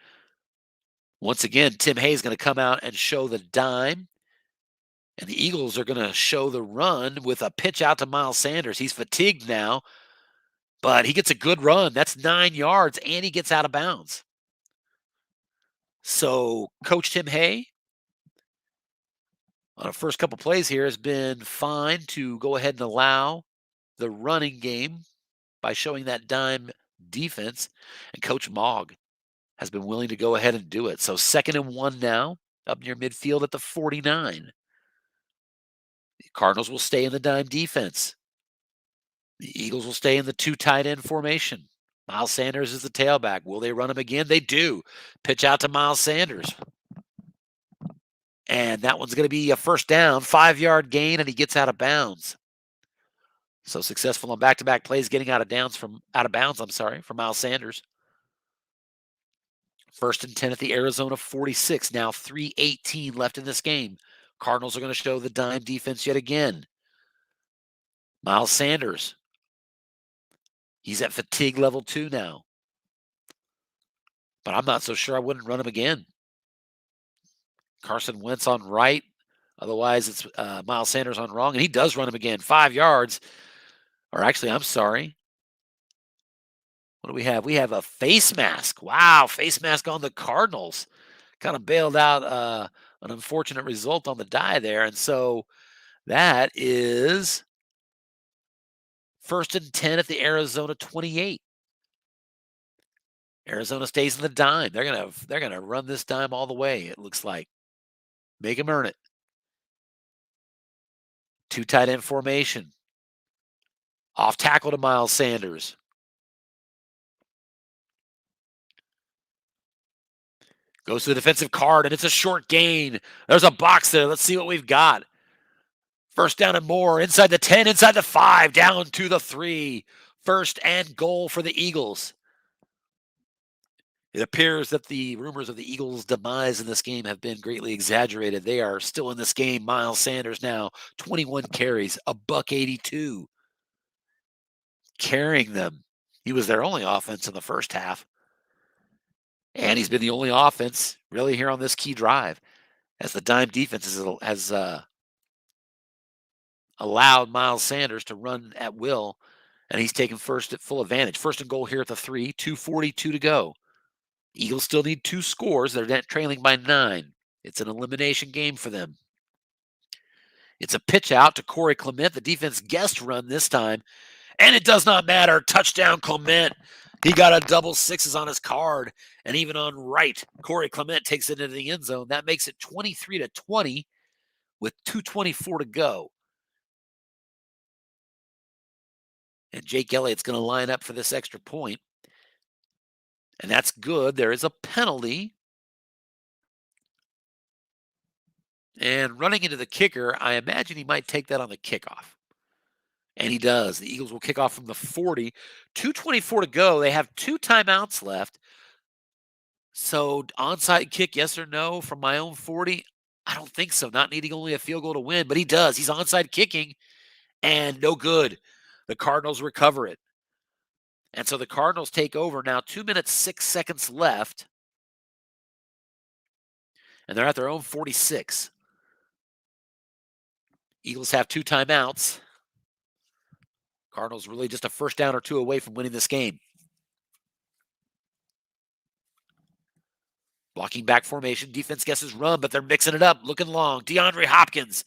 Once again, Tim Hayes is going to come out and show the dime. And the Eagles are going to show the run with a pitch out to Miles Sanders. He's fatigued now, but he gets a good run. That's 9 yards, and he gets out of bounds. So Coach Tim Hay, on the first couple plays here, has been fine to go ahead and allow the running game by showing that dime defense. And Coach Mogg has been willing to go ahead and do it. So 2nd and 1 now, up near midfield at the 49. The Cardinals will stay in the dime defense. The Eagles will stay in the 2 tight end formation. Miles Sanders is the tailback. Will they run him again? They do. Pitch out to Miles Sanders. And that one's going to be a first down, 5-yard gain, and he gets out of bounds. So successful on back-to-back plays, getting out of bounds from Miles Sanders. 1st and 10 at the Arizona 46. Now 3:18 left in this game. Cardinals are going to show the dime defense yet again. Miles Sanders. He's at fatigue level 2 now. But I'm not so sure I wouldn't run him again. Carson Wentz on right. Otherwise, it's Miles Sanders on wrong. And he does run him again. 5 yards. Or actually, I'm sorry. What do we have? We have a face mask. Wow, face mask on the Cardinals. Kind of bailed out an unfortunate result on the die there. And so that is 1st and 10 at the Arizona 28. Arizona stays in the dime. They're gonna run this dime all the way, it looks like. Make him earn it. 2 tight end formation. Off tackle to Miles Sanders. Goes to the defensive card, and it's a short gain. There's a box there. Let's see what we've got. First down and more. Inside the 10, inside the 5, down to the 3. First and goal for the Eagles. It appears that the rumors of the Eagles' demise in this game have been greatly exaggerated. They are still in this game. Miles Sanders now 21 carries, $182. Carrying them. He was their only offense in the first half. And he's been the only offense really here on this key drive, as the dime defense has allowed Miles Sanders to run at will, and he's taken first at full advantage. First and goal here at the 3, 2:42 to go. Eagles still need 2 scores. They're trailing by 9. It's an elimination game for them. It's a pitch out to Corey Clement, the defense guest run this time, and it does not matter. Touchdown Clement. He got a double sixes on his card, and even on right, Corey Clement takes it into the end zone. That makes it 23-20 with 2:24 to go. And Jake Elliott's going to line up for this extra point. And that's good. There is a penalty. And running into the kicker, I imagine he might take that on the kickoff. And he does. The Eagles will kick off from the 40. 2:24 to go. They have 2 timeouts left. So onside kick, yes or no, from my own 40? I don't think so. Not needing only a field goal to win, but he does. He's onside kicking, and no good. The Cardinals recover it. And so the Cardinals take over now. 2 minutes, 6 seconds left. And they're at their own 46. Eagles have 2 timeouts. Cardinals really just a first down or 2 away from winning this game. Blocking back formation. Defense guesses run, but they're mixing it up. Looking long. DeAndre Hopkins.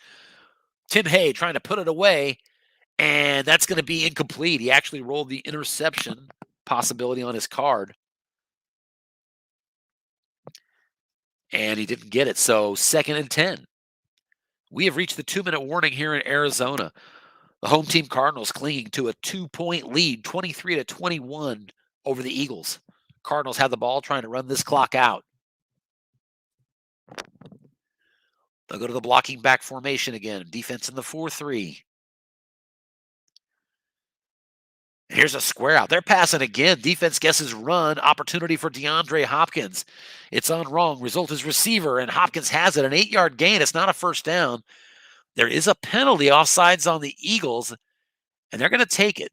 Tim Hay trying to put it away. And that's going to be incomplete. He actually rolled the interception possibility on his card. And he didn't get it. So 2nd and 10. We have reached the 2-minute warning here in Arizona. The home team Cardinals clinging to a 2-point lead, 23-21 over the Eagles. Cardinals have the ball trying to run this clock out. They'll go to the blocking back formation again. Defense in the 4-3. Here's a square out. They're passing again. Defense guesses run. Opportunity for DeAndre Hopkins. It's on wrong. Result is receiver, and Hopkins has it. An 8-yard gain. It's not a first down. There is a penalty offsides on the Eagles, and they're going to take it.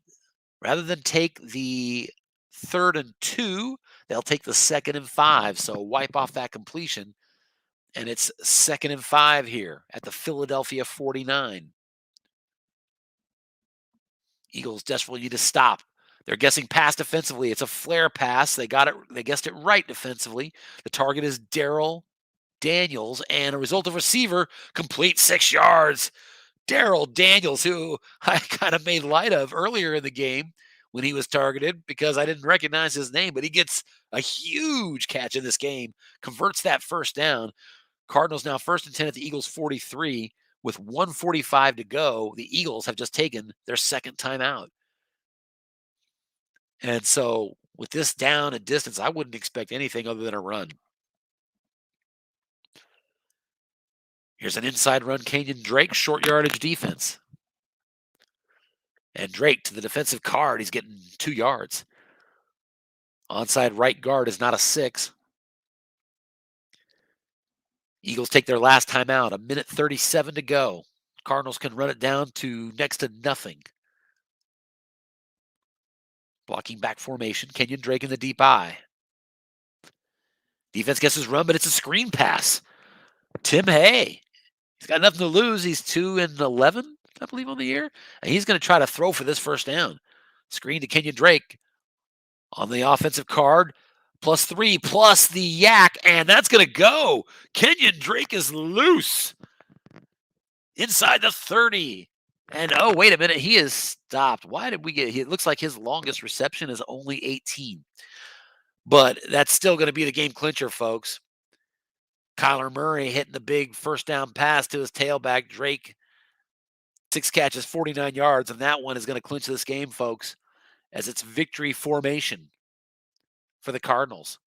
Rather than take the 3rd and 2, they'll take the 2nd and 5. So wipe off that completion. And it's 2nd and 5 here at the Philadelphia 49. Eagles desperately need to stop. They're guessing pass defensively. It's a flare pass. They got it. They guessed it right defensively. The target is Darrell Daniels, and a result of receiver complete 6 yards. Darrell Daniels, who I kind of made light of earlier in the game when he was targeted because I didn't recognize his name, but he gets a huge catch in this game, converts that first down. Cardinals now 1st and 10 at the Eagles 43 with 1:45 to go. The Eagles have just taken their 2nd timeout. And so with this down and distance, I wouldn't expect anything other than a run. Here's an inside run, Kenyon Drake, short yardage defense. And Drake to the defensive card, he's getting 2 yards. Onside right guard is not a 6. Eagles take their last timeout, 1:37 to go. Cardinals can run it down to next to nothing. Blocking back formation, Kenyon Drake in the deep eye. Defense guesses run, but it's a screen pass. Tim Hay. He's got nothing to lose. He's 2-11, I believe, on the year. And he's going to try to throw for this first down. Screen to Kenyon Drake on the offensive card. +3, plus the yak, and that's going to go. Kenyon Drake is loose inside the 30. And, oh, wait a minute. He is stopped. Why did we get – it looks like his longest reception is only 18. But that's still going to be the game clincher, folks. Kyler Murray hitting the big first down pass to his tailback. Drake, 6 catches, 49 yards, and that one is going to clinch this game, folks, as it's victory formation for the Cardinals.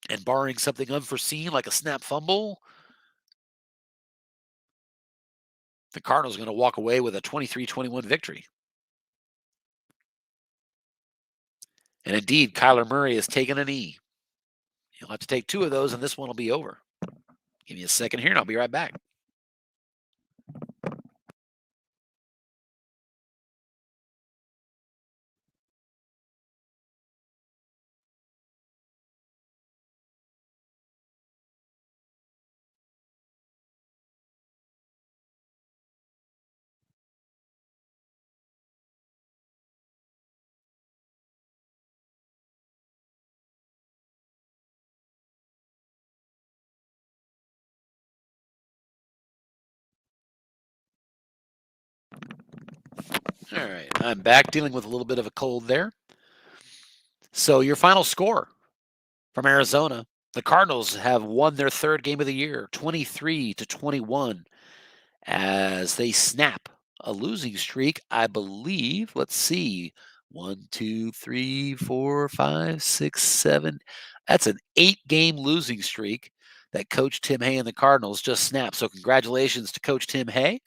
And barring something unforeseen like a snap fumble, the Cardinals are going to walk away with a 23-21 victory. And indeed, Kyler Murray has taken a knee. He'll have to take 2 of those, and this one will be over. Give me a second here, and I'll be right back. All right, I'm back dealing with a little bit of a cold there. So your final score from Arizona, the Cardinals have won their 3rd game of the year, 23-21, as they snap a losing streak, I believe. Let's see. 1, 2, 3, 4, 5, 6, 7. That's an 8-game losing streak that Coach Tim Hay and the Cardinals just snapped. So congratulations to Coach Tim Hay.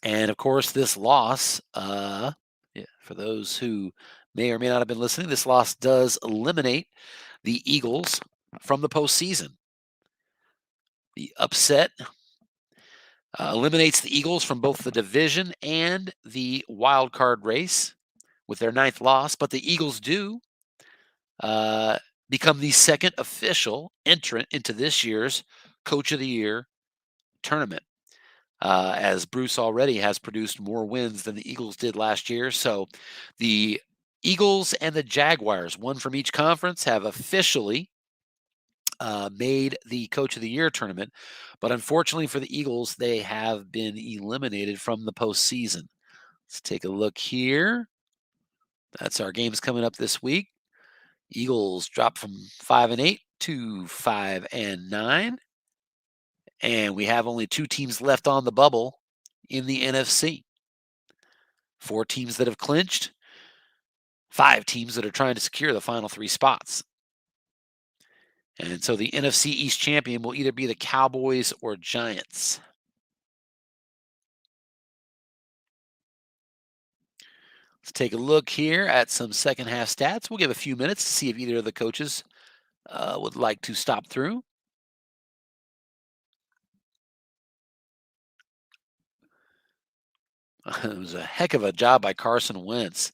And of course, this loss, for those who may or may not have been listening, this loss does eliminate the Eagles from the postseason. The upset eliminates the Eagles from both the division and the wild card race with their 9th loss, but the Eagles do become the 2nd official entrant into this year's Coach of the Year tournament. As Bruce already has produced more wins than the Eagles did last year. So the Eagles and the Jaguars, one from each conference, have officially made the Coach of the Year tournament. But unfortunately for the Eagles, they have been eliminated from the postseason. Let's take a look here. That's our games coming up this week. Eagles drop from 5-8 to 5-9. And we have only 2 teams left on the bubble in the NFC. 4 teams that have clinched, 5 teams that are trying to secure the final 3 spots. And so the NFC East champion will either be the Cowboys or Giants. Let's take a look here at some second half stats. We'll give a few minutes to see if either of the coaches would like to stop through. It was a heck of a job by Carson Wentz.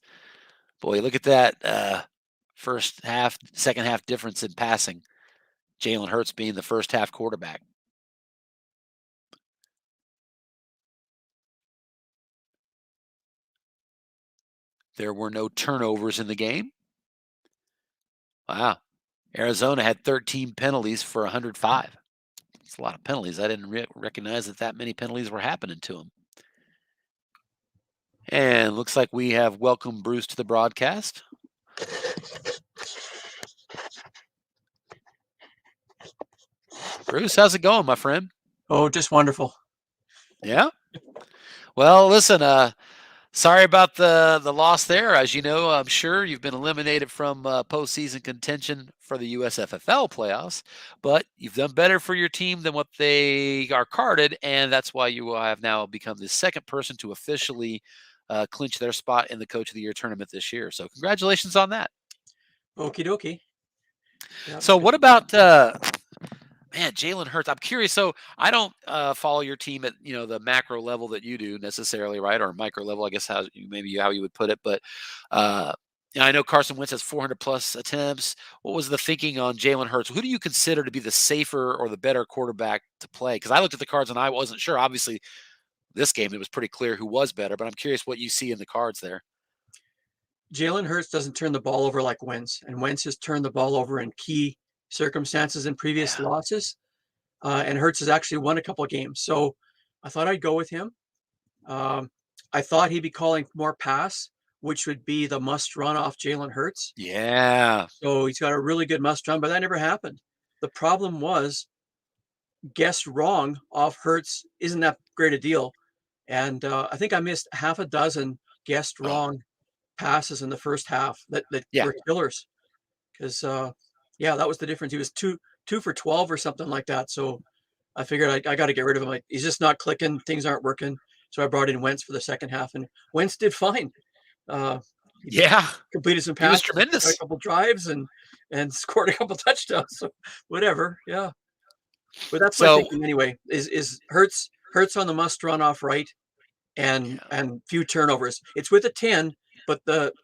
Boy, look at that first half, second half difference in passing. Jalen Hurts being the first half quarterback. There were no turnovers in the game. Wow. Arizona had 13 penalties for 105. That's a lot of penalties. I didn't recognize that many penalties were happening to them. And looks like we have welcomed Bruce to the broadcast. Bruce, how's it going, my friend? Oh, just wonderful. Yeah? Well, listen, sorry about the loss there. As you know, I'm sure you've been eliminated from postseason contention for the USFFL playoffs, but you've done better for your team than what they are carded, and that's why you have now become the 2nd person to officially clinch their spot in the Coach of the Year tournament this year. So congratulations on that. Okie dokie. Yep. So what about Jalen Hurts? I'm curious. So I don't follow your team at the macro level that you do necessarily, right? Or micro level, I guess how you would put it. But I know Carson Wentz has 400 plus attempts. What was the thinking on Jalen Hurts? Who do you consider to be the safer or the better quarterback to play? Because I looked at the cards and I wasn't sure. Obviously, this game it was pretty clear who was better. But I'm curious what you see in the cards there. Jalen Hurts doesn't turn the ball over like Wentz, and Wentz has turned the ball over in key circumstances in previous losses. And Hurts has actually won a couple of games. So I thought I'd go with him. I thought he'd be calling more pass, which would be the must run off Jalen Hurts. Yeah. So he's got a really good must run, but that never happened. The problem was guessed wrong off Hurts isn't that great a deal. And I think I missed half a dozen guessed wrong passes in the first half that were killers. because yeah, that was the difference. He was two for 12 or something like that. So I figured I got to get rid of him. He's just not clicking. Things aren't working. So I brought in Wentz for the second half, and Wentz did fine. He Yeah, completed some he was passes, a tremendous. couple drives, and scored a couple touchdowns. So whatever, yeah. But that's my So thinking anyway. Is Hurts on the must run off right, and few turnovers. It's with a 10, but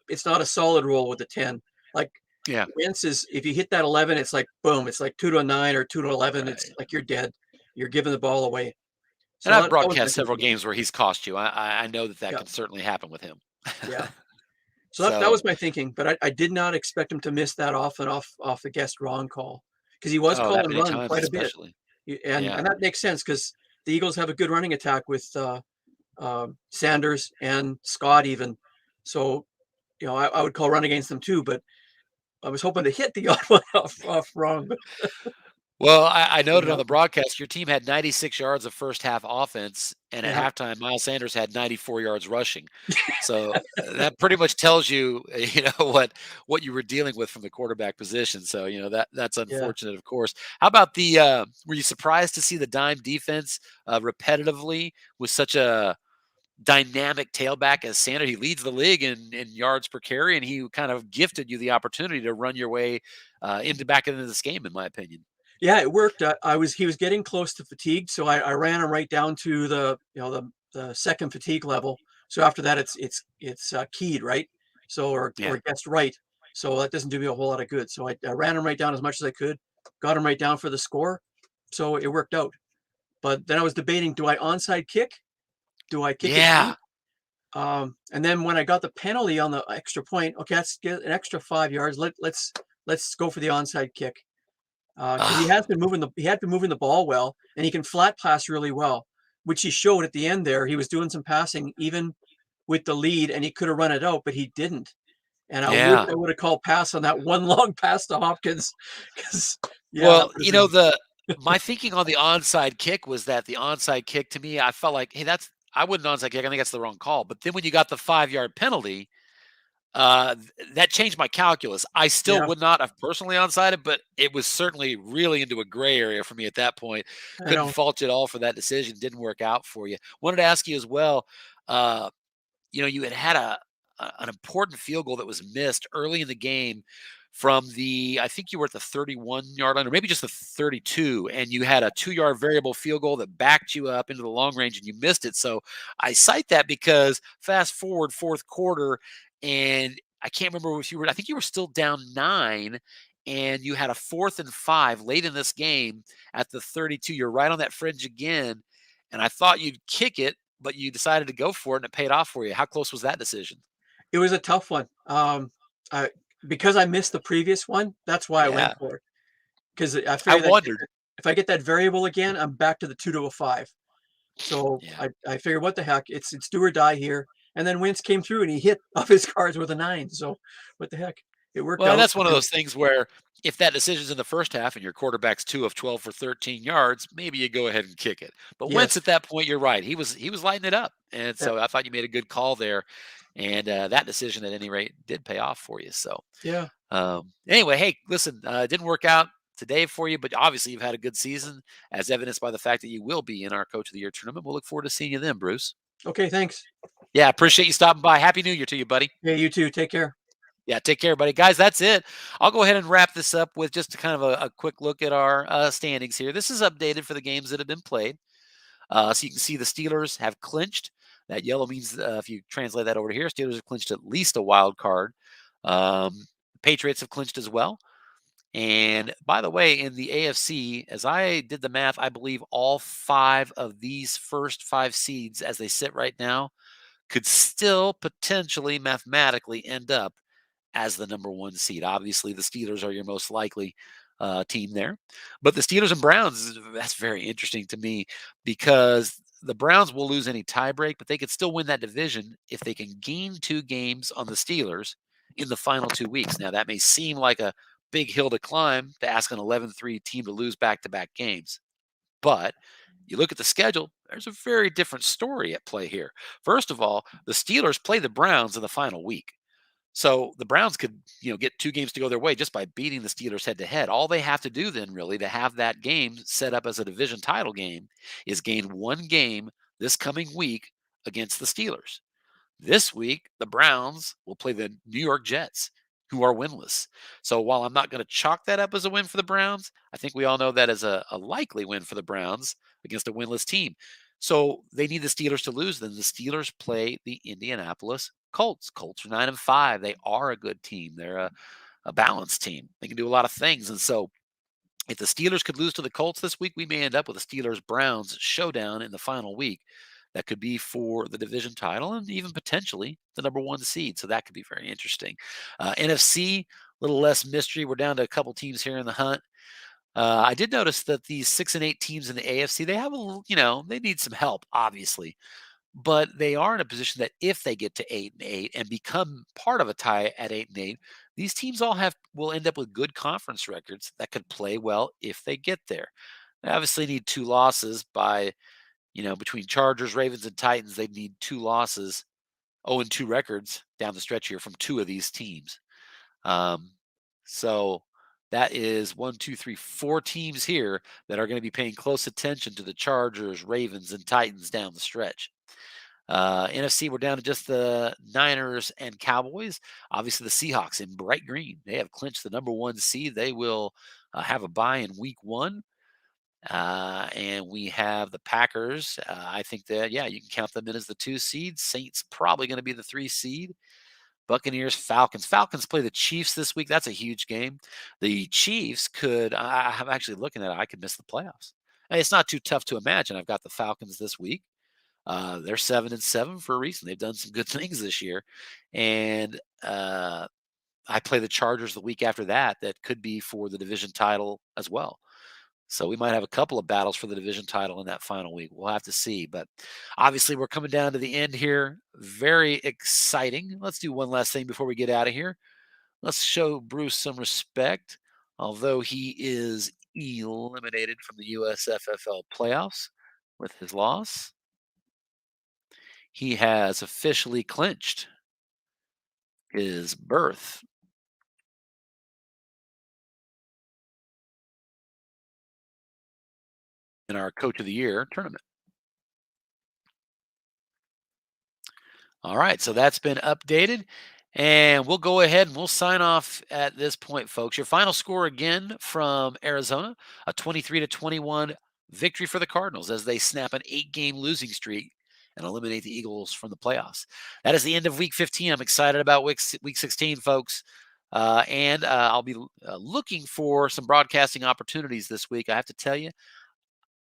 it's not a solid roll with a 10. Like yeah, Wentz is, if you hit that 11, it's like boom. It's like 2 to 9 or 2 to 11. It's right. like you're dead. You're giving the ball away. So And I've that was my broadcast several thinking. games where he's cost you. I know that Yeah, can certainly happen with him. yeah. So that So, was my thinking, but I did not expect him to miss that off the guest wrong call, because he was oh, that calling many run times quite a bit, especially. and Yeah. that makes sense because the Eagles have a good running attack with Sanders and Scott even. So I would call run against them too, but I was hoping to hit the odd one off wrong. But Well, I noted on yeah, the broadcast your team had 96 yards of first half offense, and at yeah, halftime, Miles Sanders had 94 yards rushing. So that pretty much tells you, what you were dealing with from the quarterback position. So that's yeah. unfortunate, of course. How about the? Were you surprised to see the dime defense repetitively with such a dynamic tailback as Sanders? He leads the league in yards per carry, and he kind of gifted you the opportunity to run your way into this game, in my opinion. Yeah, it worked. He was getting close to fatigue, so I ran him right down to the second fatigue level. So after that, it's keyed, right? So or Yeah. it gets right. So that doesn't do me a whole lot of good. So I ran him right down as much as I could, got him right down for the score. So it worked out. But then I was debating: do I onside kick? Do I kick it Yeah. deep? And then when I got the penalty on the extra point, okay, let's get an extra 5 yards. Let's go for the onside kick. Because Ah, he had been moving the ball well, and he can flat pass really well, which he showed at the end there. He was doing some passing even with the lead, and he could have run it out, but he didn't. And I wish yeah. I would have called pass on that one long pass to Hopkins, because yeah, that Well, would have been my thinking on the onside kick was that the onside kick to me, I felt like, hey, I wouldn't onside kick. I think that's the wrong call. But then when you got the 5 yard penalty, that changed my calculus. I still yeah. would not have personally onside it, but it was certainly really into a gray area for me at that point. I Couldn't know. fault you at all for that decision. Didn't work out for you. Wanted to ask you as well. Uh, you had an important field goal that was missed early in the game from I think you were at the 31-yard line, or maybe just the 32, and you had a 2-yard variable field goal that backed you up into the long range, and you missed it. So I cite that because fast forward fourth quarter, and I can't remember if I think you were still down 9, and you had a 4th and 5 late in this game at the 32. You're right on that fringe again, and I thought you'd kick it, but you decided to go for it, and it paid off for you. How close was that decision? It was a tough one. I Because I missed the previous one, that's why I went Yeah, for it. Because I I figured wondered. if I get that variable again, I'm back to the 2 to a 5. So Yeah. I figured, what the heck, it's do or die here. And then Wentz came through and he hit off his cards with a 9. So what the heck, it worked Well, and out. that's one of those things where if that decision's in the first half and your quarterback's 2 of 12 for 13 yards, maybe you go ahead and kick it. But Wentz Yes. at that point, you're right. He was lighting it up, and Yeah. so I thought you made a good call there, and that decision at any rate did pay off for you. So Yeah. anyway, hey, listen, it didn't work out today for you, but obviously you've had a good season, as evidenced by the fact that you will be in our Coach of the Year tournament. We'll look forward to seeing you then, Bruce. Okay. Thanks. Yeah, appreciate you stopping by. Happy New Year to you, buddy. Yeah. You too. Take care. Yeah, take care, buddy. Guys, that's it. I'll go ahead and wrap this up with just kind of a quick look at our standings here. This is updated for the games that have been played. So you can see the Steelers have clinched. That yellow means, if you translate that over to here, Steelers have clinched at least a wild card. Patriots have clinched as well. And by the way, in the AFC, as I did the math, I believe all 5 of these first 5 seeds, as they sit right now, could still potentially mathematically end up as the number 1 seed. Obviously, the Steelers are your most likely team there. But the Steelers and Browns, that's very interesting to me, because the Browns will lose any tiebreak, but they could still win that division if they can gain 2 games on the Steelers in the final 2 weeks. Now, that may seem like a big hill to climb to ask an 11-3 team to lose back-to-back games. But you look at the schedule, there's a very different story at play here. First of all, the Steelers play the Browns in the final week. So the Browns could, get 2 games to go their way just by beating the Steelers head to head. All they have to do then really to have that game set up as a division title game is gain 1 game this coming week against the Steelers. This week, the Browns will play the New York Jets, who are winless. So while I'm not going to chalk that up as a win for the Browns, I think we all know that as a likely win for the Browns against a winless team. So they need the Steelers to lose. Then the Steelers play the Indianapolis Colts. Colts are 9-5. They are a good team. They're a balanced team. They can do a lot of things. And so if the Steelers could lose to the Colts this week, we may end up with a Steelers-Browns showdown in the final week. That could be for the division title and even potentially the number 1 seed. So that could be very interesting. NFC, a little less mystery. We're down to a couple teams here in the hunt. I did notice that these 6 and 8 teams in the AFC, they have they need some help, obviously. But they are in a position that if they get to 8 and 8 and become part of a tie at 8 and 8, these teams all will end up with good conference records that could play well if they get there. They obviously need 2 losses between Chargers, Ravens, and Titans. They need 2 losses, 0-2 records down the stretch here from 2 of these teams. So that is 1, 2, 3, 4 teams here that are going to be paying close attention to the Chargers, Ravens, and Titans down the stretch. NFC, we're down to just the Niners and Cowboys. Obviously, the Seahawks in bright green. They have clinched the number 1 seed. They will have a bye in week 1. And we have the Packers. I think that, you can count them in as the 2 seed. Saints probably going to be the 3 seed. Buccaneers, Falcons. Falcons play the Chiefs this week. That's a huge game. The Chiefs I'm actually looking at it, I could miss the playoffs. And it's not too tough to imagine. I've got the Falcons this week. They're 7-7 for a reason. They've done some good things this year. And I play the Chargers the week after that could be for the division title as well. So we might have a couple of battles for the division title in that final week. We'll have to see. But obviously, we're coming down to the end here. Very exciting. Let's do one last thing before we get out of here. Let's show Bruce some respect. Although he is eliminated from the USFFL playoffs with his loss, he has officially clinched his berth in our Coach of the Year tournament. All right, so that's been updated, and we'll go ahead and we'll sign off at this point, folks. Your final score again from Arizona, a 23-21 victory for the Cardinals as they snap an 8-game losing streak and eliminate the Eagles from the playoffs. That is the end of Week 15. I'm excited about Week 16, folks. And I'll be looking for some broadcasting opportunities this week. I have to tell you,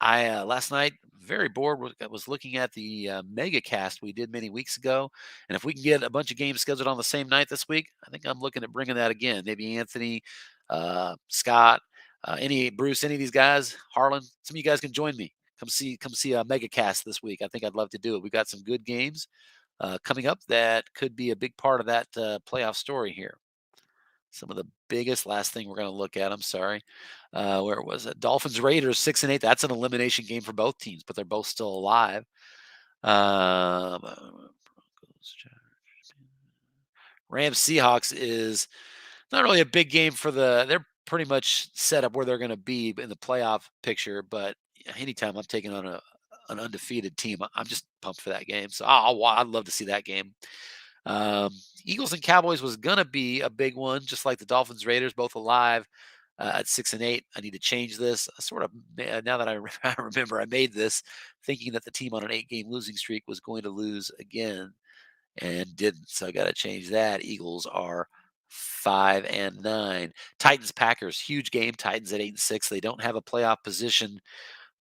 I last night, very bored, was looking at the mega cast we did many weeks ago. And if we can get a bunch of games scheduled on the same night this week, I think I'm looking at bringing that again. Maybe Anthony, Scott, Bruce, any of these guys, Harlan, some of you guys can join me. Come see a mega cast this week. I think I'd love to do it. We've got some good games coming up that could be a big part of that playoff story here. Some of the biggest, last thing we're going to look at, I'm sorry. Where was it? Dolphins, Raiders, 6 and 8. That's an elimination game for both teams, but they're both still alive. Rams, Seahawks is not really a big game they're pretty much set up where they're going to be in the playoff picture, but anytime I'm taking on an undefeated team, I'm just pumped for that game. So I'd love to see that game. Eagles and Cowboys was going to be a big one, just like the Dolphins, Raiders, both alive at 6 and 8. I need to change this. Now that I remember, I made this thinking that the team on an 8-game losing streak was going to lose again and didn't. So I got to change that. Eagles are 5 and 9. Titans, Packers, huge game. Titans at 8 and 6. They don't have a playoff position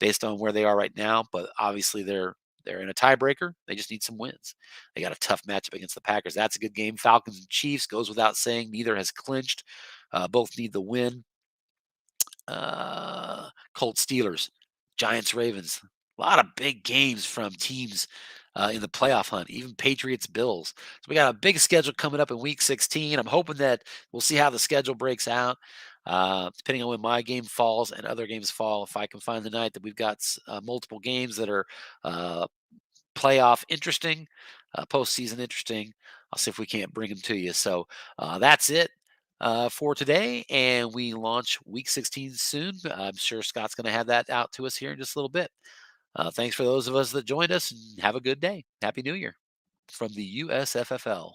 based on where they are right now, but obviously they're in a tiebreaker. They just need some wins. They got a tough matchup against the Packers. That's a good game. Falcons and Chiefs goes without saying. Neither has clinched. Both need the win. Colts, Steelers, Giants, Ravens. A lot of big games from teams in the playoff hunt, even Patriots, Bills. So we got a big schedule coming up in Week 16. I'm hoping that we'll see how the schedule breaks out. Depending on when my game falls and other games fall, if I can find the night that we've got multiple games that are playoff interesting, postseason interesting, I'll see if we can't bring them to you. So that's it for today, and we launch Week 16 soon. I'm sure Scott's going to have that out to us here in just a little bit. Thanks for those of us that joined us, and have a good day. Happy New Year from the USFFL.